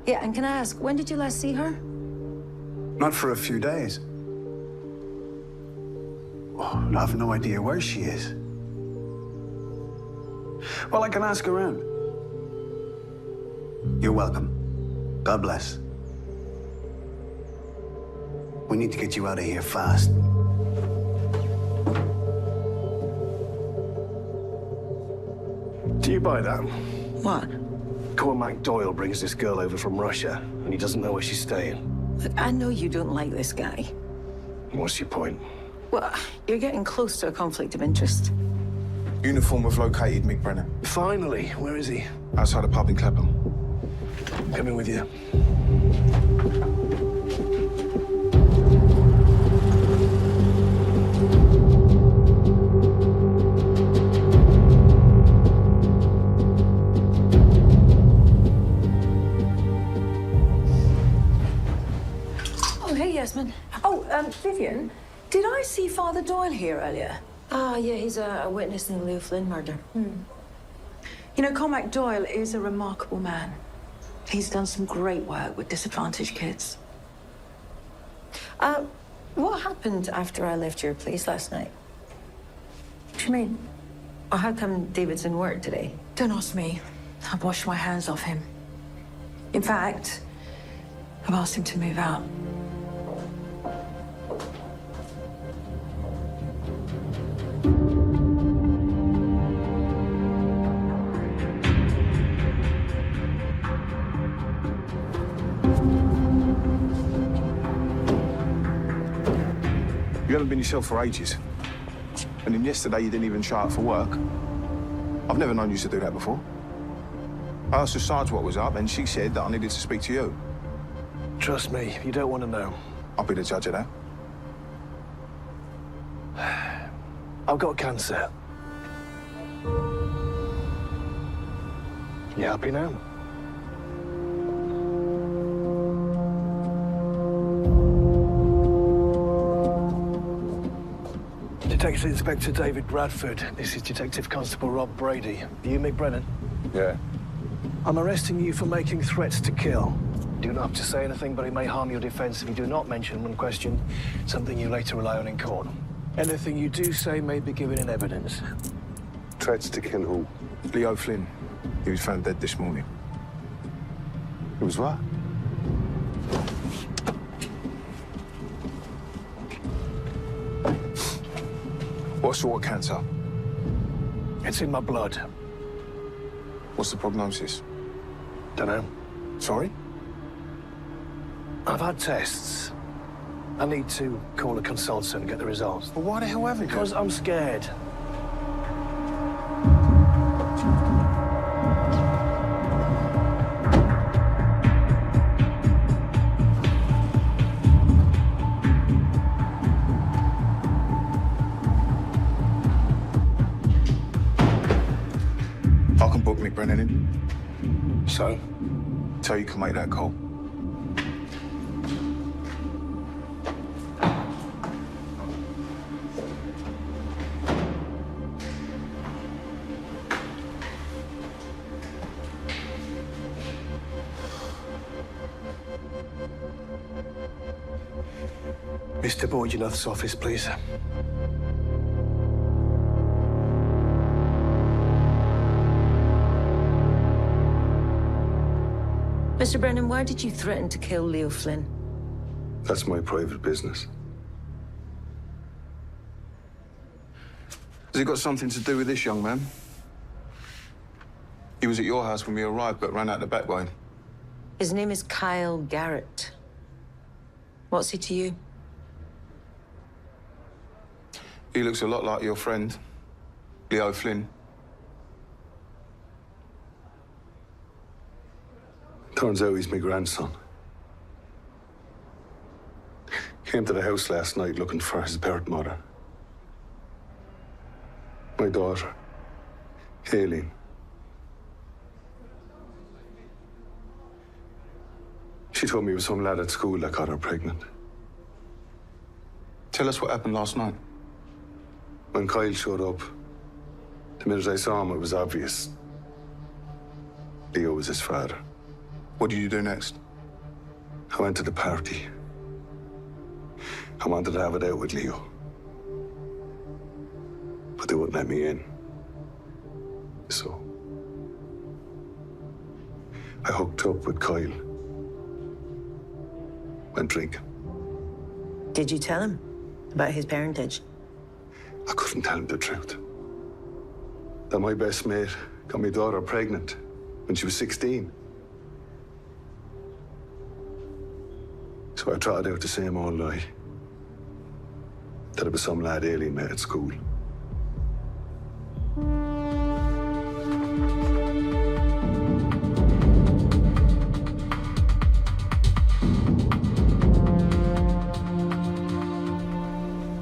Yeah, and can I ask, when did you last see her? Not for a few days. Oh, I have no idea where she is. Well, I can ask around. You're welcome. God bless. We need to get you out of here fast. Do you buy that? What? Cormac Doyle brings this girl over from Russia, and he doesn't know where she's staying. Look, I know you don't like this guy. What's your point? Well, you're getting close to a conflict of interest. Uniform was located, Mick Brennan. Finally, where is he? Outside a pub in Clapham. I'm coming with you. Oh, hey, Yasmin. Oh, Vivian, did I see Father Doyle here earlier? Ah, yeah, he's a witness in the Leo Flynn murder. You know, Cormac Doyle is a remarkable man. He's done some great work with disadvantaged kids. What happened after I left your place last night? What do you mean? Or how come David's in work today? Don't ask me. I've washed my hands off him. In fact, I've asked him to move out. You haven't been yourself for ages. And then yesterday, you didn't even show up for work. I've never known you to do that before. I asked the Sarge what was up, and she said that I needed to speak to you. Trust me, you don't want to know. I'll be the judge of that. I've got cancer. You happy now? Detective Inspector David Bradford. This is Detective Constable Rob Brady. You, Mick Brennan? Yeah. I'm arresting you for making threats to kill. You do not have to say anything, but it may harm your defense if you do not mention when questioned something you later rely on in court. Anything you do say may be given in evidence. Threats to kill who? Leo Flynn. He was found dead this morning. It was what? What sort of cancer? It's in my blood. What's the prognosis? Dunno. Sorry? I've had tests. I need to call a consultant and get the results. But why the hell haven't you? Because I'm scared. I can book Mick Brennan in. So? So you can make that call. Mr. Borgenov's office, please. Mr. Brennan, why did you threaten to kill Leo Flynn? That's my private business. Has it got something to do with this young man? He was at your house when we arrived, but ran out the back way. His name is Kyle Garrett. What's he to you? He looks a lot like your friend, Leo Flynn. Turns out he's my grandson. Came to the house last night looking for his birth mother. My daughter, Aileen. She told me it was some lad at school that got her pregnant. Tell us what happened last night. When Kyle showed up, the minute I saw him, it was obvious. Leo was his father. What did you do next? I went to the party. I wanted to have it out with Leo. But they wouldn't let me in. So I hooked up with Kyle. Went drinking. Did you tell him about his parentage? I couldn't tell him the truth. That my best mate got my daughter pregnant when she was 16. So I trotted out the same old lie. That it was some lad Aileen met at school.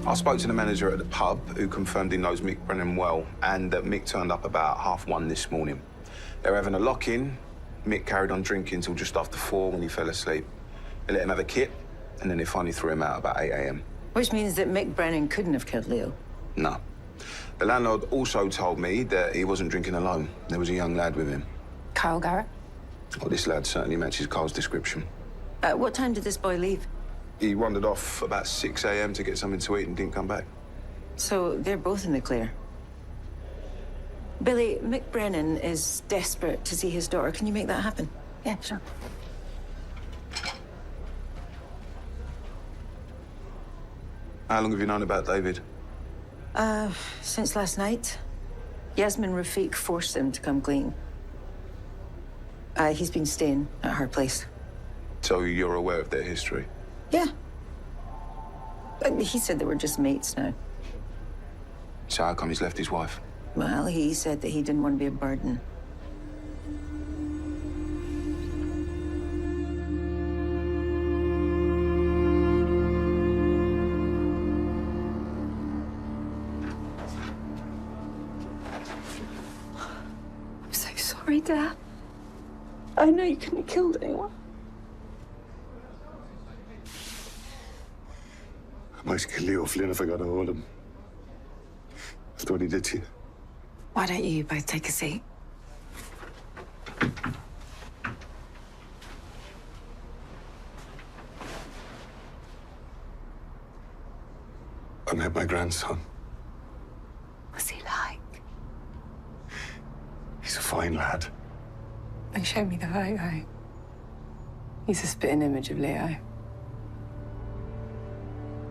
I spoke to the manager at the pub, who confirmed he knows Mick Brennan well, and that Mick turned up about 1:30 this morning. They were having a lock-in. Mick carried on drinking till just after 4 when he fell asleep. They let him have a kit, and then they finally threw him out about 8 a.m. Which means that Mick Brennan couldn't have killed Leo. No. The landlord also told me that he wasn't drinking alone. There was a young lad with him. Kyle Garrett? Well, this lad certainly matches Carl's description. At what time did this boy leave? He wandered off about 6 a.m. to get something to eat and didn't come back. So they're both in the clear. Billy, Mick Brennan is desperate to see his daughter. Can you make that happen? Yeah, sure. How long have you known about David? Since last night. Yasmin Rafiq forced him to come clean. He's been staying at her place. So you're aware of their history? Yeah. But he said they were just mates now. So how come he's left his wife? Well, he said that he didn't want to be a burden. I'm so sorry, Dad. I know you couldn't have killed anyone. I might kill Leo Flynn if I got a hold of him. After what he did to you. Why don't you both take a seat? I met my grandson. What's he like? He's a fine lad. They showed me the photo. He's a spitting image of Leo.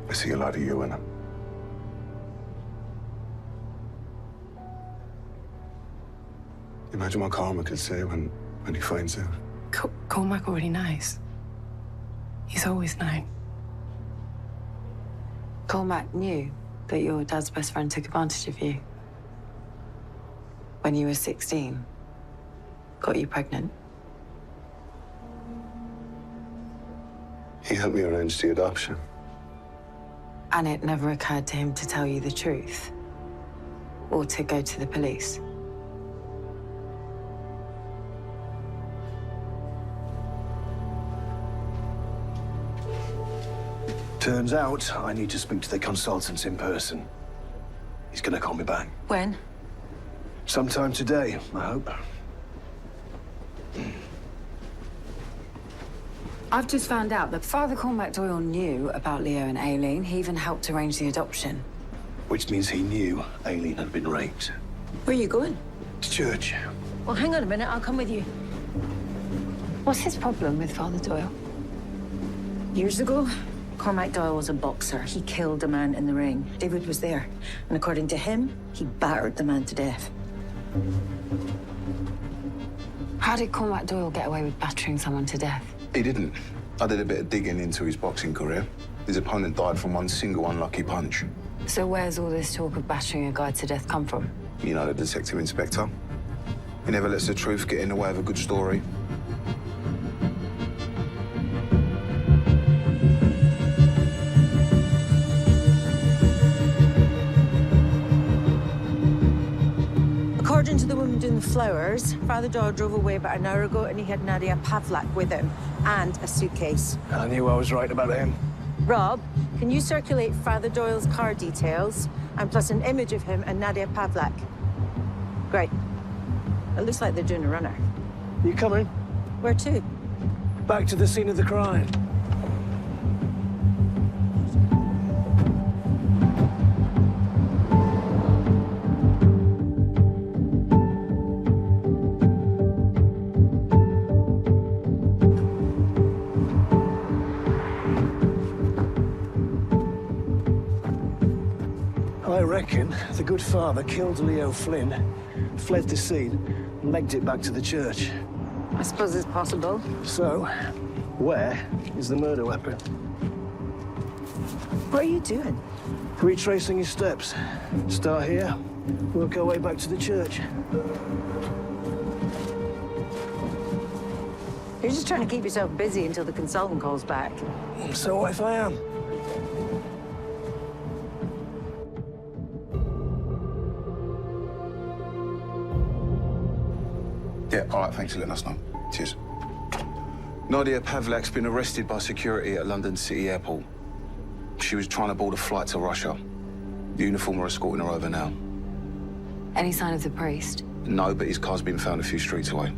I see a lot of you in him. Imagine what Cormac will say when he finds out. Cormac already knows. He's always known. Cormac knew that your dad's best friend took advantage of you. When you were 16, got you pregnant. He helped me arrange the adoption. And it never occurred to him to tell you the truth. Or to go to the police. Turns out I need to speak to the consultants in person. He's gonna call me back. When? Sometime today, I hope. I've just found out that Father Cormac Doyle knew about Leo and Aileen. He even helped arrange the adoption. Which means he knew Aileen had been raped. Where are you going? To church. Well, hang on a minute. I'll come with you. What's his problem with Father Doyle? Years ago, Cormac Doyle was a boxer. He killed a man in the ring. David was there. And according to him, he battered the man to death. How did Cormac Doyle get away with battering someone to death? He didn't. I did a bit of digging into his boxing career. His opponent died from one single unlucky punch. So where's all this talk of battering a guy to death come from? You know, the detective inspector. He never lets the truth get in the way of a good story. According to the woman doing the flowers, Father Doyle drove away about an hour ago and he had Nadia Pavlak with him and a suitcase. I knew I was right about him. Rob, can you circulate Father Doyle's car details and plus an image of him and Nadia Pavlak? Great. It looks like they're doing a runner. You coming? Where to? Back to the scene of the crime. I reckon the good father killed Leo Flynn, fled the scene, and legged it back to the church. I suppose it's possible. So, where is the murder weapon? What are you doing? Retracing his steps. Start here, work our way back to the church. You're just trying to keep yourself busy until the consultant calls back. So what if I am? Yeah, all right, thanks for letting us know. Cheers. Nadia Pavlak's been arrested by security at London City Airport. She was trying to board a flight to Russia. The uniform are escorting her over now. Any sign of the priest? No, but his car's been found a few streets away.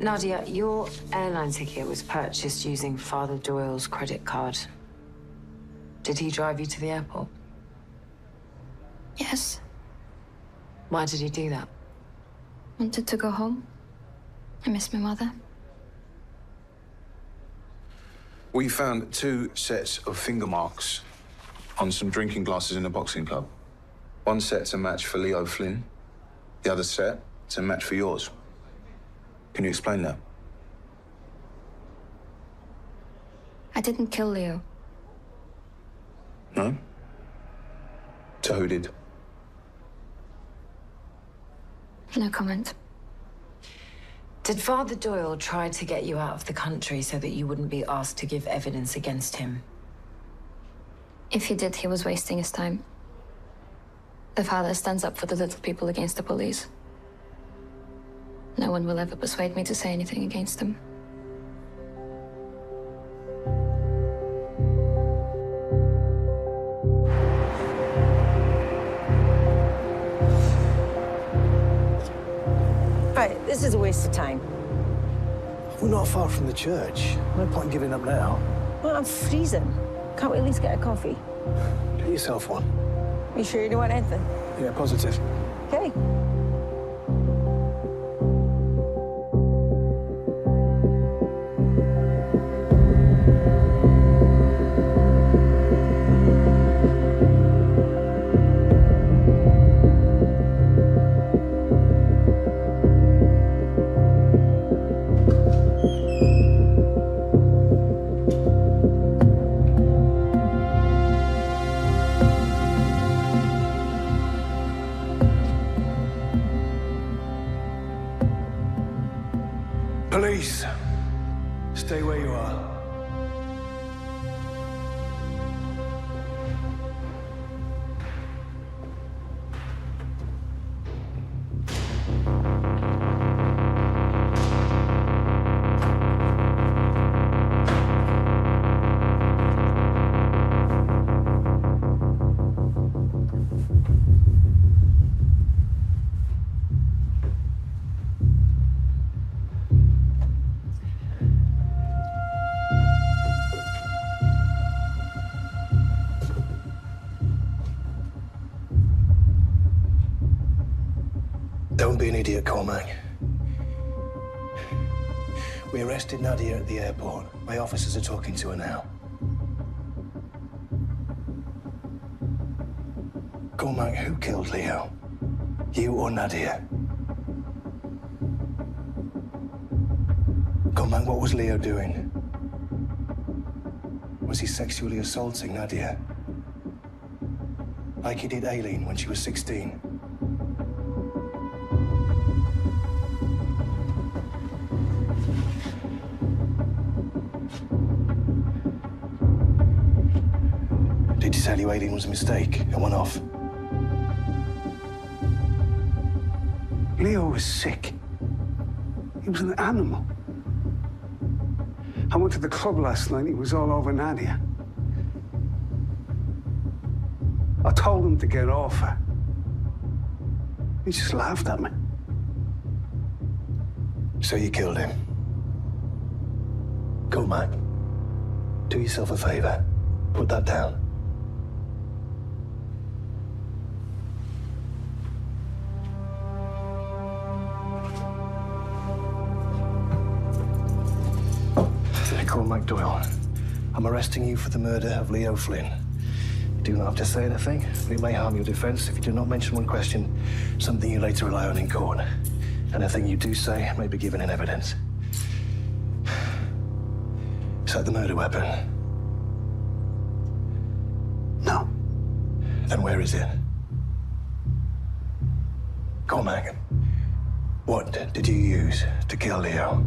Nadia, your airline ticket was purchased using Father Doyle's credit card. Did he drive you to the airport? Yes. Why did he do that? Wanted to go home. I miss my mother. We found 2 sets of finger marks on some drinking glasses in a boxing club. One set to match for Leo Flynn, the other set to match for yours. Can you explain that? I didn't kill Leo. No? So who did? No comment. Did Father Doyle try to get you out of the country so that you wouldn't be asked to give evidence against him? If he did, he was wasting his time. The father stands up for the little people against the police. No one will ever persuade me to say anything against him. Right, this is a waste of time. We're not far from the church. No point in giving up now. Well, I'm freezing. Can't we at least get a coffee? Get yourself one. You sure you don't want anything? Yeah, positive. Okay. Police, stay where you are. be an idiot, Cormac. We arrested Nadia at the airport. My officers are talking to her now. Cormac, who killed Leo? You or Nadia? Cormac, what was Leo doing? Was he sexually assaulting Nadia? Like he did Aileen when she was 16? Did he tell you Aileen was a mistake, a one-off? Leo was sick. He was an animal. I went to the club last night. He was all over Nadia. I told him to get off her. He just laughed at me. So you killed him? Cormac, do yourself a favor. Put that down. Cormac Doyle, I'm arresting you for the murder of Leo Flynn. You do not have to say anything, but it may harm your defense if you do not mention one question, something you later rely on in court. Anything you do say may be given in evidence. Is that the murder weapon? No. Then where is it? Cormac, what did you use to kill Leo?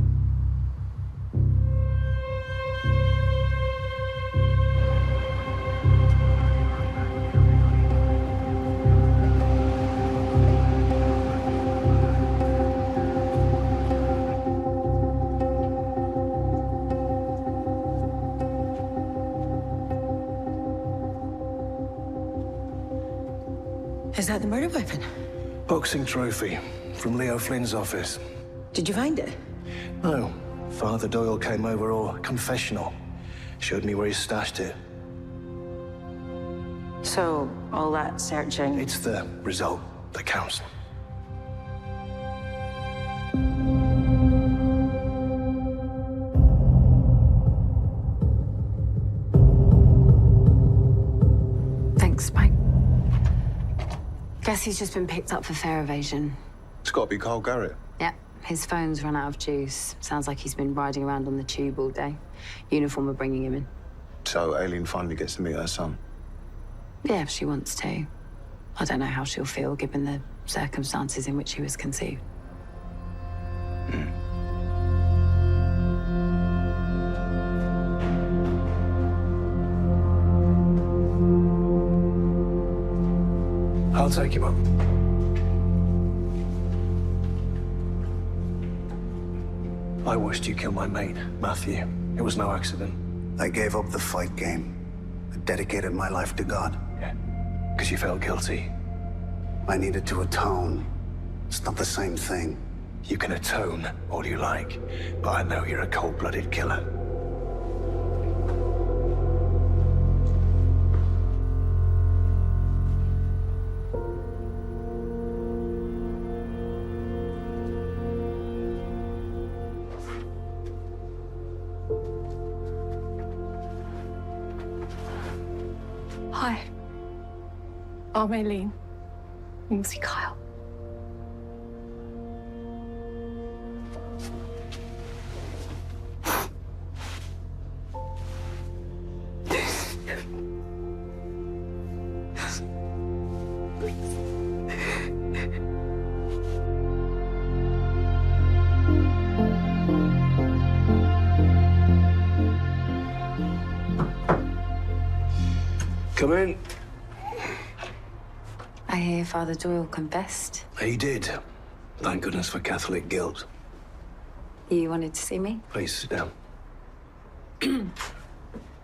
Is that the murder weapon? Boxing trophy from Leo Flynn's office. Did you find it? No. Father Doyle came over, or confessional. Showed me where he stashed it. So, all that searching... It's the result that counts. Thanks, Mike. Guess he's just been picked up for fare evasion. It's got to be Carl Garrett. Yep, his phone's run out of juice. Sounds like he's been riding around on the tube all day. Uniform are bringing him in. So Aileen finally gets to meet her son. Yeah, if she wants to. I don't know how she'll feel given the circumstances in which he was conceived. I'll take him up. I watched you kill my mate, Matthew. It was no accident. I gave up the fight game. I dedicated my life to God. Yeah, because you felt guilty. I needed to atone. It's not the same thing. You can atone all you like, but I know you're a cold-blooded killer. Hi. I'm Aileen. You see Kyle. Come in. I hear Father Doyle confessed. He did. Thank goodness for Catholic guilt. You wanted to see me? Please sit down.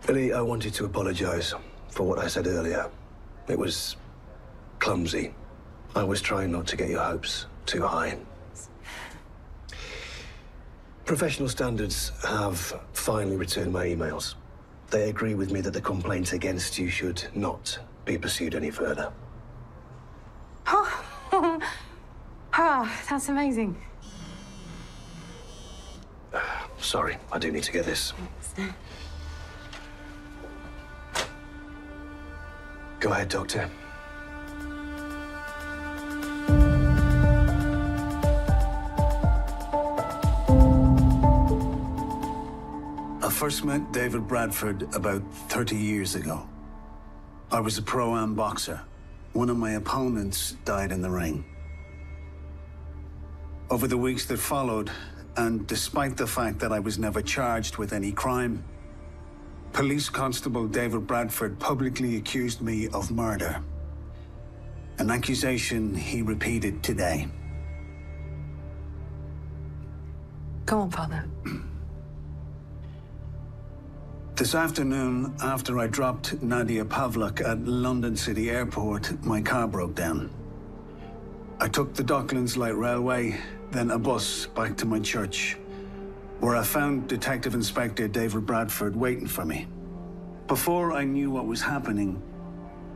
Billy, I wanted to apologize for what I said earlier. It was clumsy. I was trying not to get your hopes too high. Professional Standards have finally returned my emails. They agree with me that the complaint against you should not be pursued any further. Ah, that's amazing. Sorry, I do need to get this. Go ahead, Doctor. I first met David Bradford about 30 years ago. I was a pro-am boxer. One of my opponents died in the ring. Over the weeks that followed, and despite the fact that I was never charged with any crime, Police Constable David Bradford publicly accused me of murder. An accusation he repeated today. Go on, Father. This afternoon, after I dropped Nadia Pavlak at London City Airport, my car broke down. I took the Docklands Light Railway, then a bus back to my church, where I found Detective Inspector David Bradford waiting for me. Before I knew what was happening,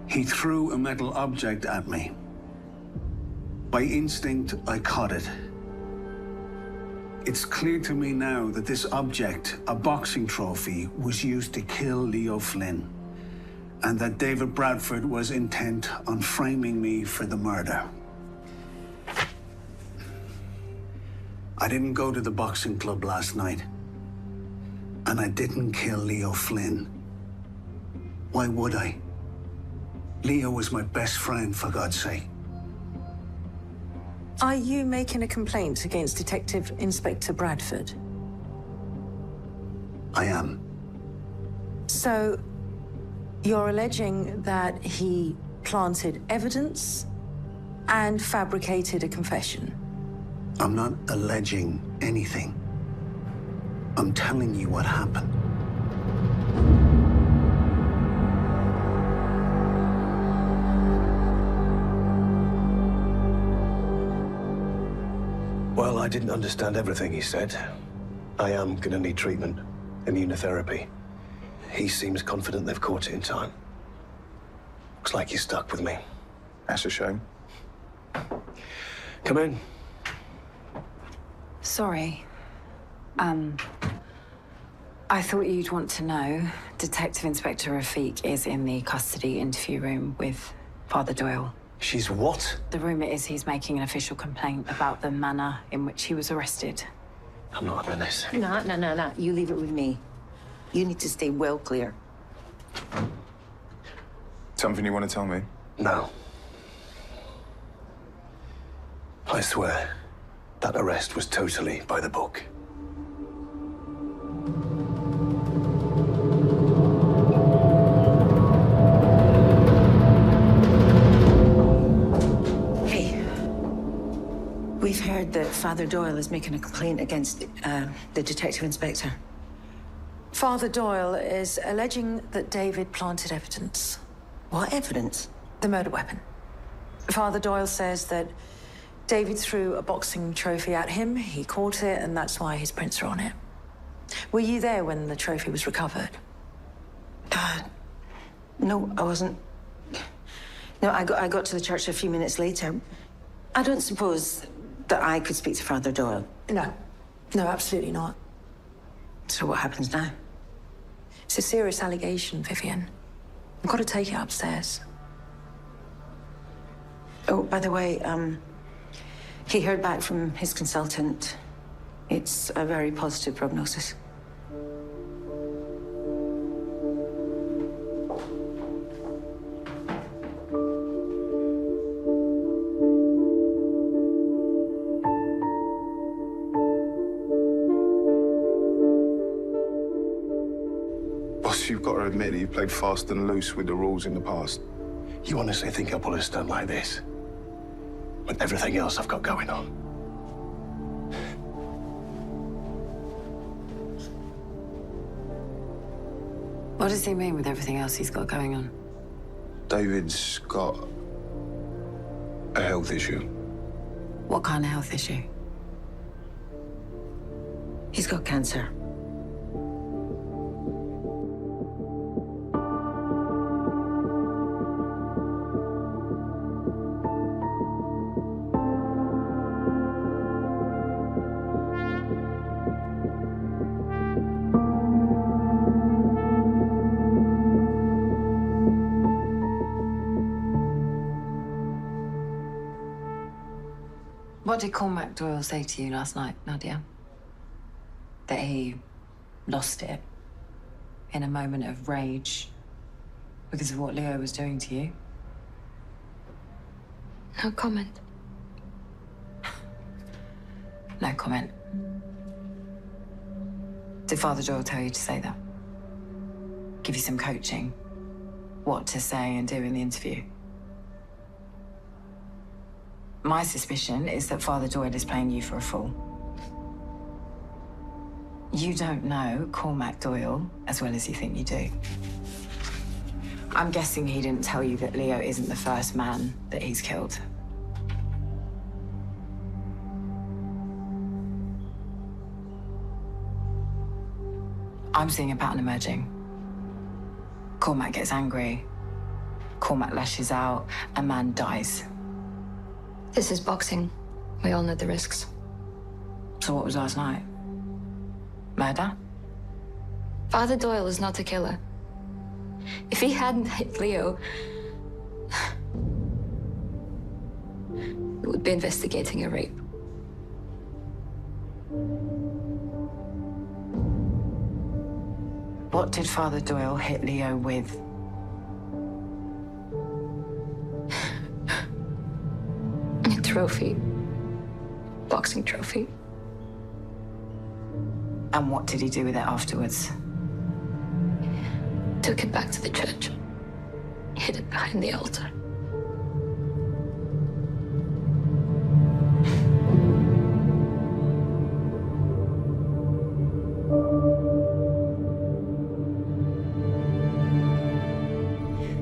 he threw a metal object at me. By instinct, I caught it. It's clear to me now that this object, a boxing trophy, was used to kill Leo Flynn, and that David Bradford was intent on framing me for the murder. I didn't go to the boxing club last night, and I didn't kill Leo Flynn. Why would I? Leo was my best friend, for God's sake. Are you making a complaint against Detective Inspector Bradford? I am. So, you're alleging that he planted evidence and fabricated a confession? I'm not alleging anything. I'm telling you what happened. Well, I didn't understand everything he said. I am gonna need treatment, immunotherapy. He seems confident they've caught it in time. Looks like he's stuck with me. That's a shame. Come in. Sorry. I thought you'd want to know. Detective Inspector Rafiq is in the custody interview room with Father Doyle. She's what? The rumour is he's making an official complaint about the manner in which he was arrested. I'm not having this. No. You leave it with me. You need to stay well clear. Something you want to tell me? No. I swear, that arrest was totally by the book. Hey, we've heard that Father Doyle is making a complaint against the detective inspector. Father Doyle is alleging that David planted evidence. What evidence? The murder weapon. Father Doyle says that David threw a boxing trophy at him, he caught it, and that's why his prints are on it. Were you there when the trophy was recovered? No, I wasn't. No, I got to the church a few minutes later. I don't suppose that I could speak to Father Doyle. No. No, absolutely not. So what happens now? It's a serious allegation, Vivian. I've got to take it upstairs. Oh, by the way, he heard back from his consultant. It's a very positive prognosis. Boss, you've got to admit that you played fast and loose with the rules in the past. You honestly think I'll pull a stunt like this? With everything else I've got going on? What does he mean with everything else he's got going on? David's got a health issue. What kind of health issue? He's got cancer. What did Cormac Doyle say to you last night, Nadia? That he lost it in a moment of rage because of what Leo was doing to you? No comment. No comment. Did Father Doyle tell you to say that? Give you some coaching? What to say and do in the interview? My suspicion is that Father Doyle is playing you for a fool. You don't know Cormac Doyle as well as you think you do. I'm guessing he didn't tell you that Leo isn't the first man that he's killed. I'm seeing a pattern emerging. Cormac gets angry. Cormac lashes out. A man dies. This is boxing. We all know the risks. So what was last night? Murder? Father Doyle is not a killer. If he hadn't hit Leo, we would be investigating a rape. What did Father Doyle hit Leo with? A trophy. Boxing trophy. And what did he do with it afterwards? Took it back to the church. Hid it behind the altar.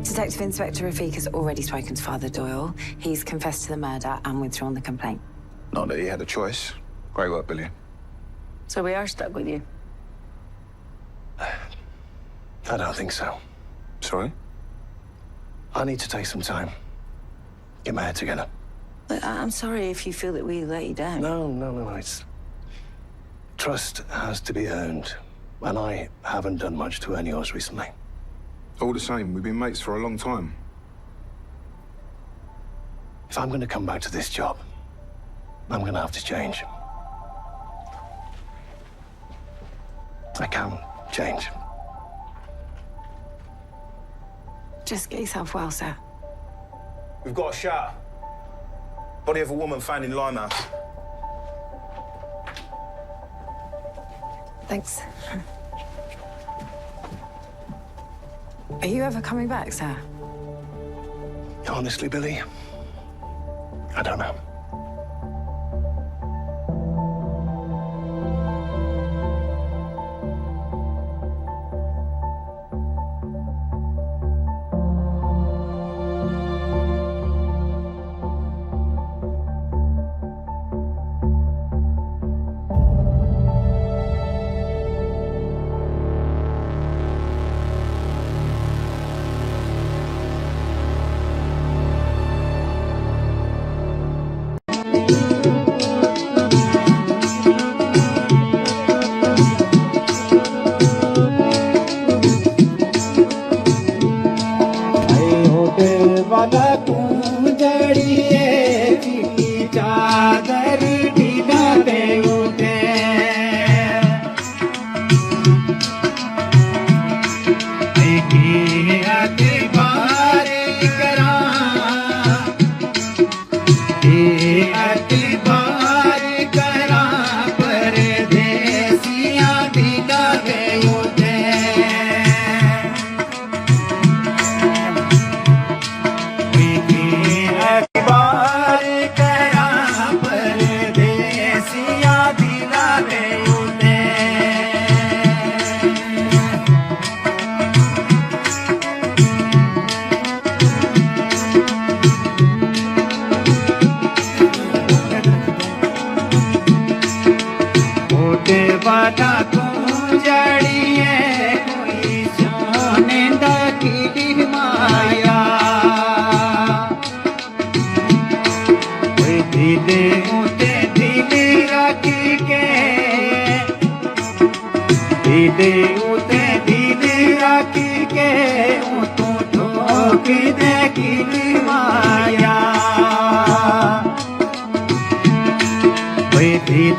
Detective Inspector Rafiq has already spoken to Father Doyle. He's confessed to the murder and withdrawn the complaint. Not that he had a choice. Great work, Billy. So we are stuck with you. I don't think so. Sorry? I need to take some time. Get my head together. Look, I'm sorry if you feel that we let you down. No. It's... Trust has to be earned. And I haven't done much to earn yours recently. All the same, we've been mates for a long time. If I'm going to come back to this job, I'm going to have to change. I can change. Just get yourself well, sir. We've got a shot. Body of a woman found in Limehouse. Thanks. Are you ever coming back, sir? Honestly, Billy, I don't know.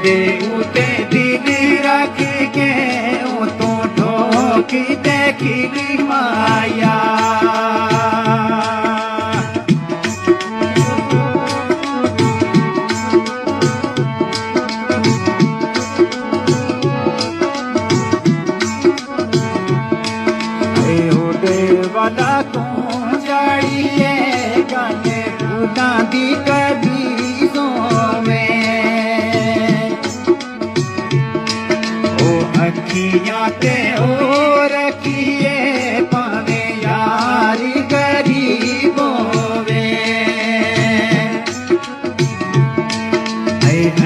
दे उते दिन रख के ओ तो ठोक देखी माया वाला कौन जाड़िए गाने फूटा दी कभी सोवे ओ अखियां ते ओ रखिए पावे यारी गरीबों वे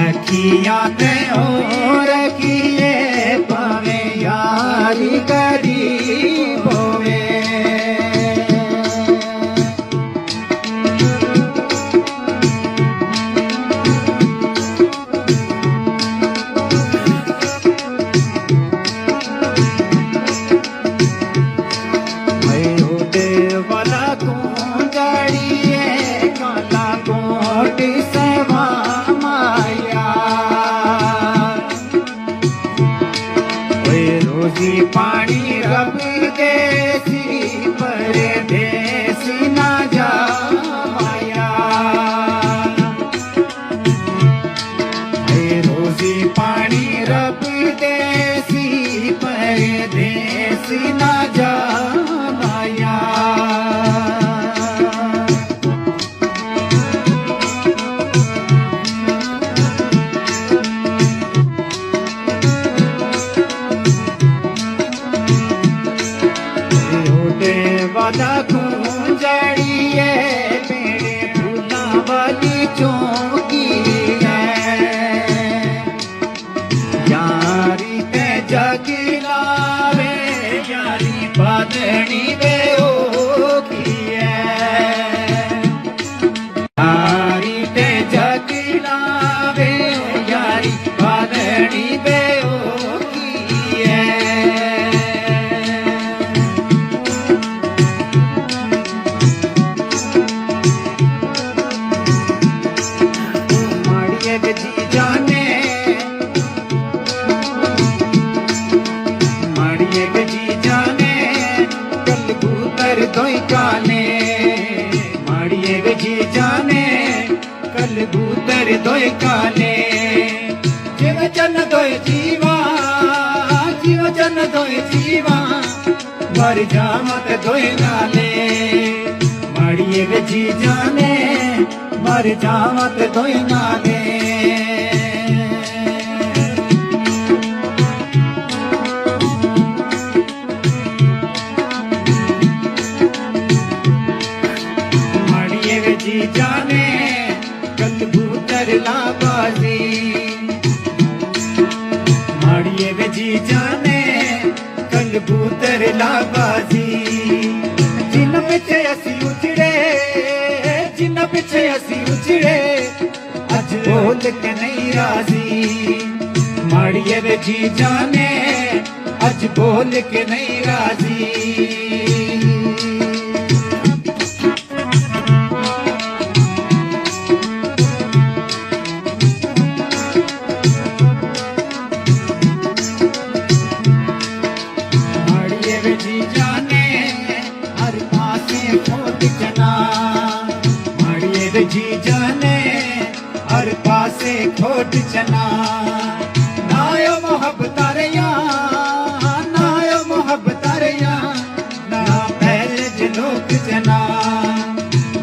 अखियां ते ओ रखिए पावे यारी गरीबों वे पानी रब देसी पर देसी ना जाया रोजी पानी रब देसी पर देसी ना जाया वादा कौन जड़िए मेरे फूला वाली चौकी है यारी ते जग लावे यारी बादनी बे ओखी है यारी ते जग लावे यारी बादनी बे ओखी है दोई काने माड़िए गजी जाने कल बूतर दोई काने जीव जन दोई जीवा जीव जन दोई जीवा मर जामत दोई नाले माड़िए गजी जाने मर जामत दोई नाले जी जाने कल बूतर लाबाजी माड़िए वे जी जाने कल बूतर लाबाजी जिन पिछे असी उजड़े जिन पिछे असी उजड़े अज बोल के नहीं राजी माड़िए वे जी जाने अज बोल के नहीं राजी जी जाने हर पासे खोट चना नायो मोहब्बत रिया नायो मोहब्बत रिया ना पहले जनोक जना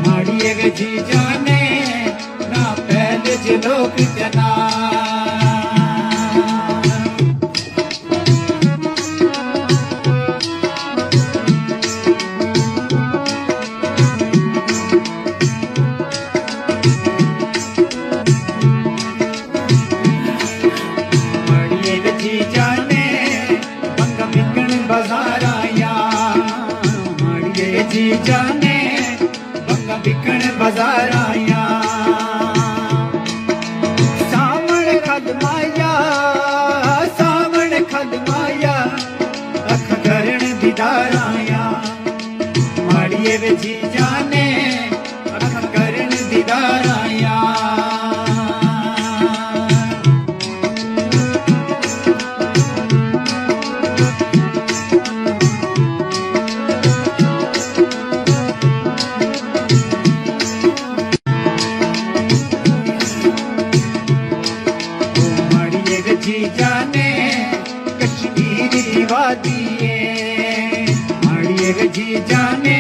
माड़िए वे जी जाने ना पहले जनोक जना जी जाने बंगा बिकन बाजार आया सावण खद माया अख करण दीदार आया माड़िए वे जी जाने अख करण दीदार आया दिवा दिए माड़िए वे जी जाने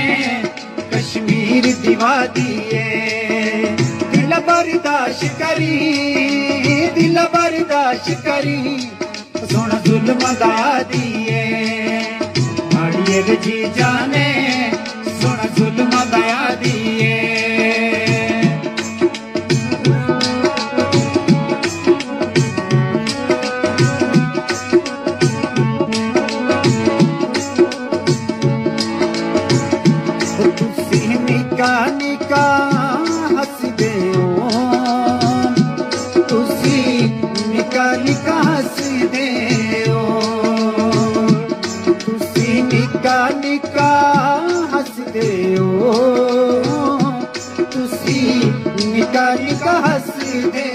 कश्मीर दिवा दिए दिल बर्दाश्त करी दिल बर्दाश्त करी सोना जुल्म दया दिए माड़िए वे जी जाने सोना जुल्म दया दिए निका हसदे हो तुसी निका निका हसदे हो तुसी निका निका हसदे हो तुसी निका निका हसदे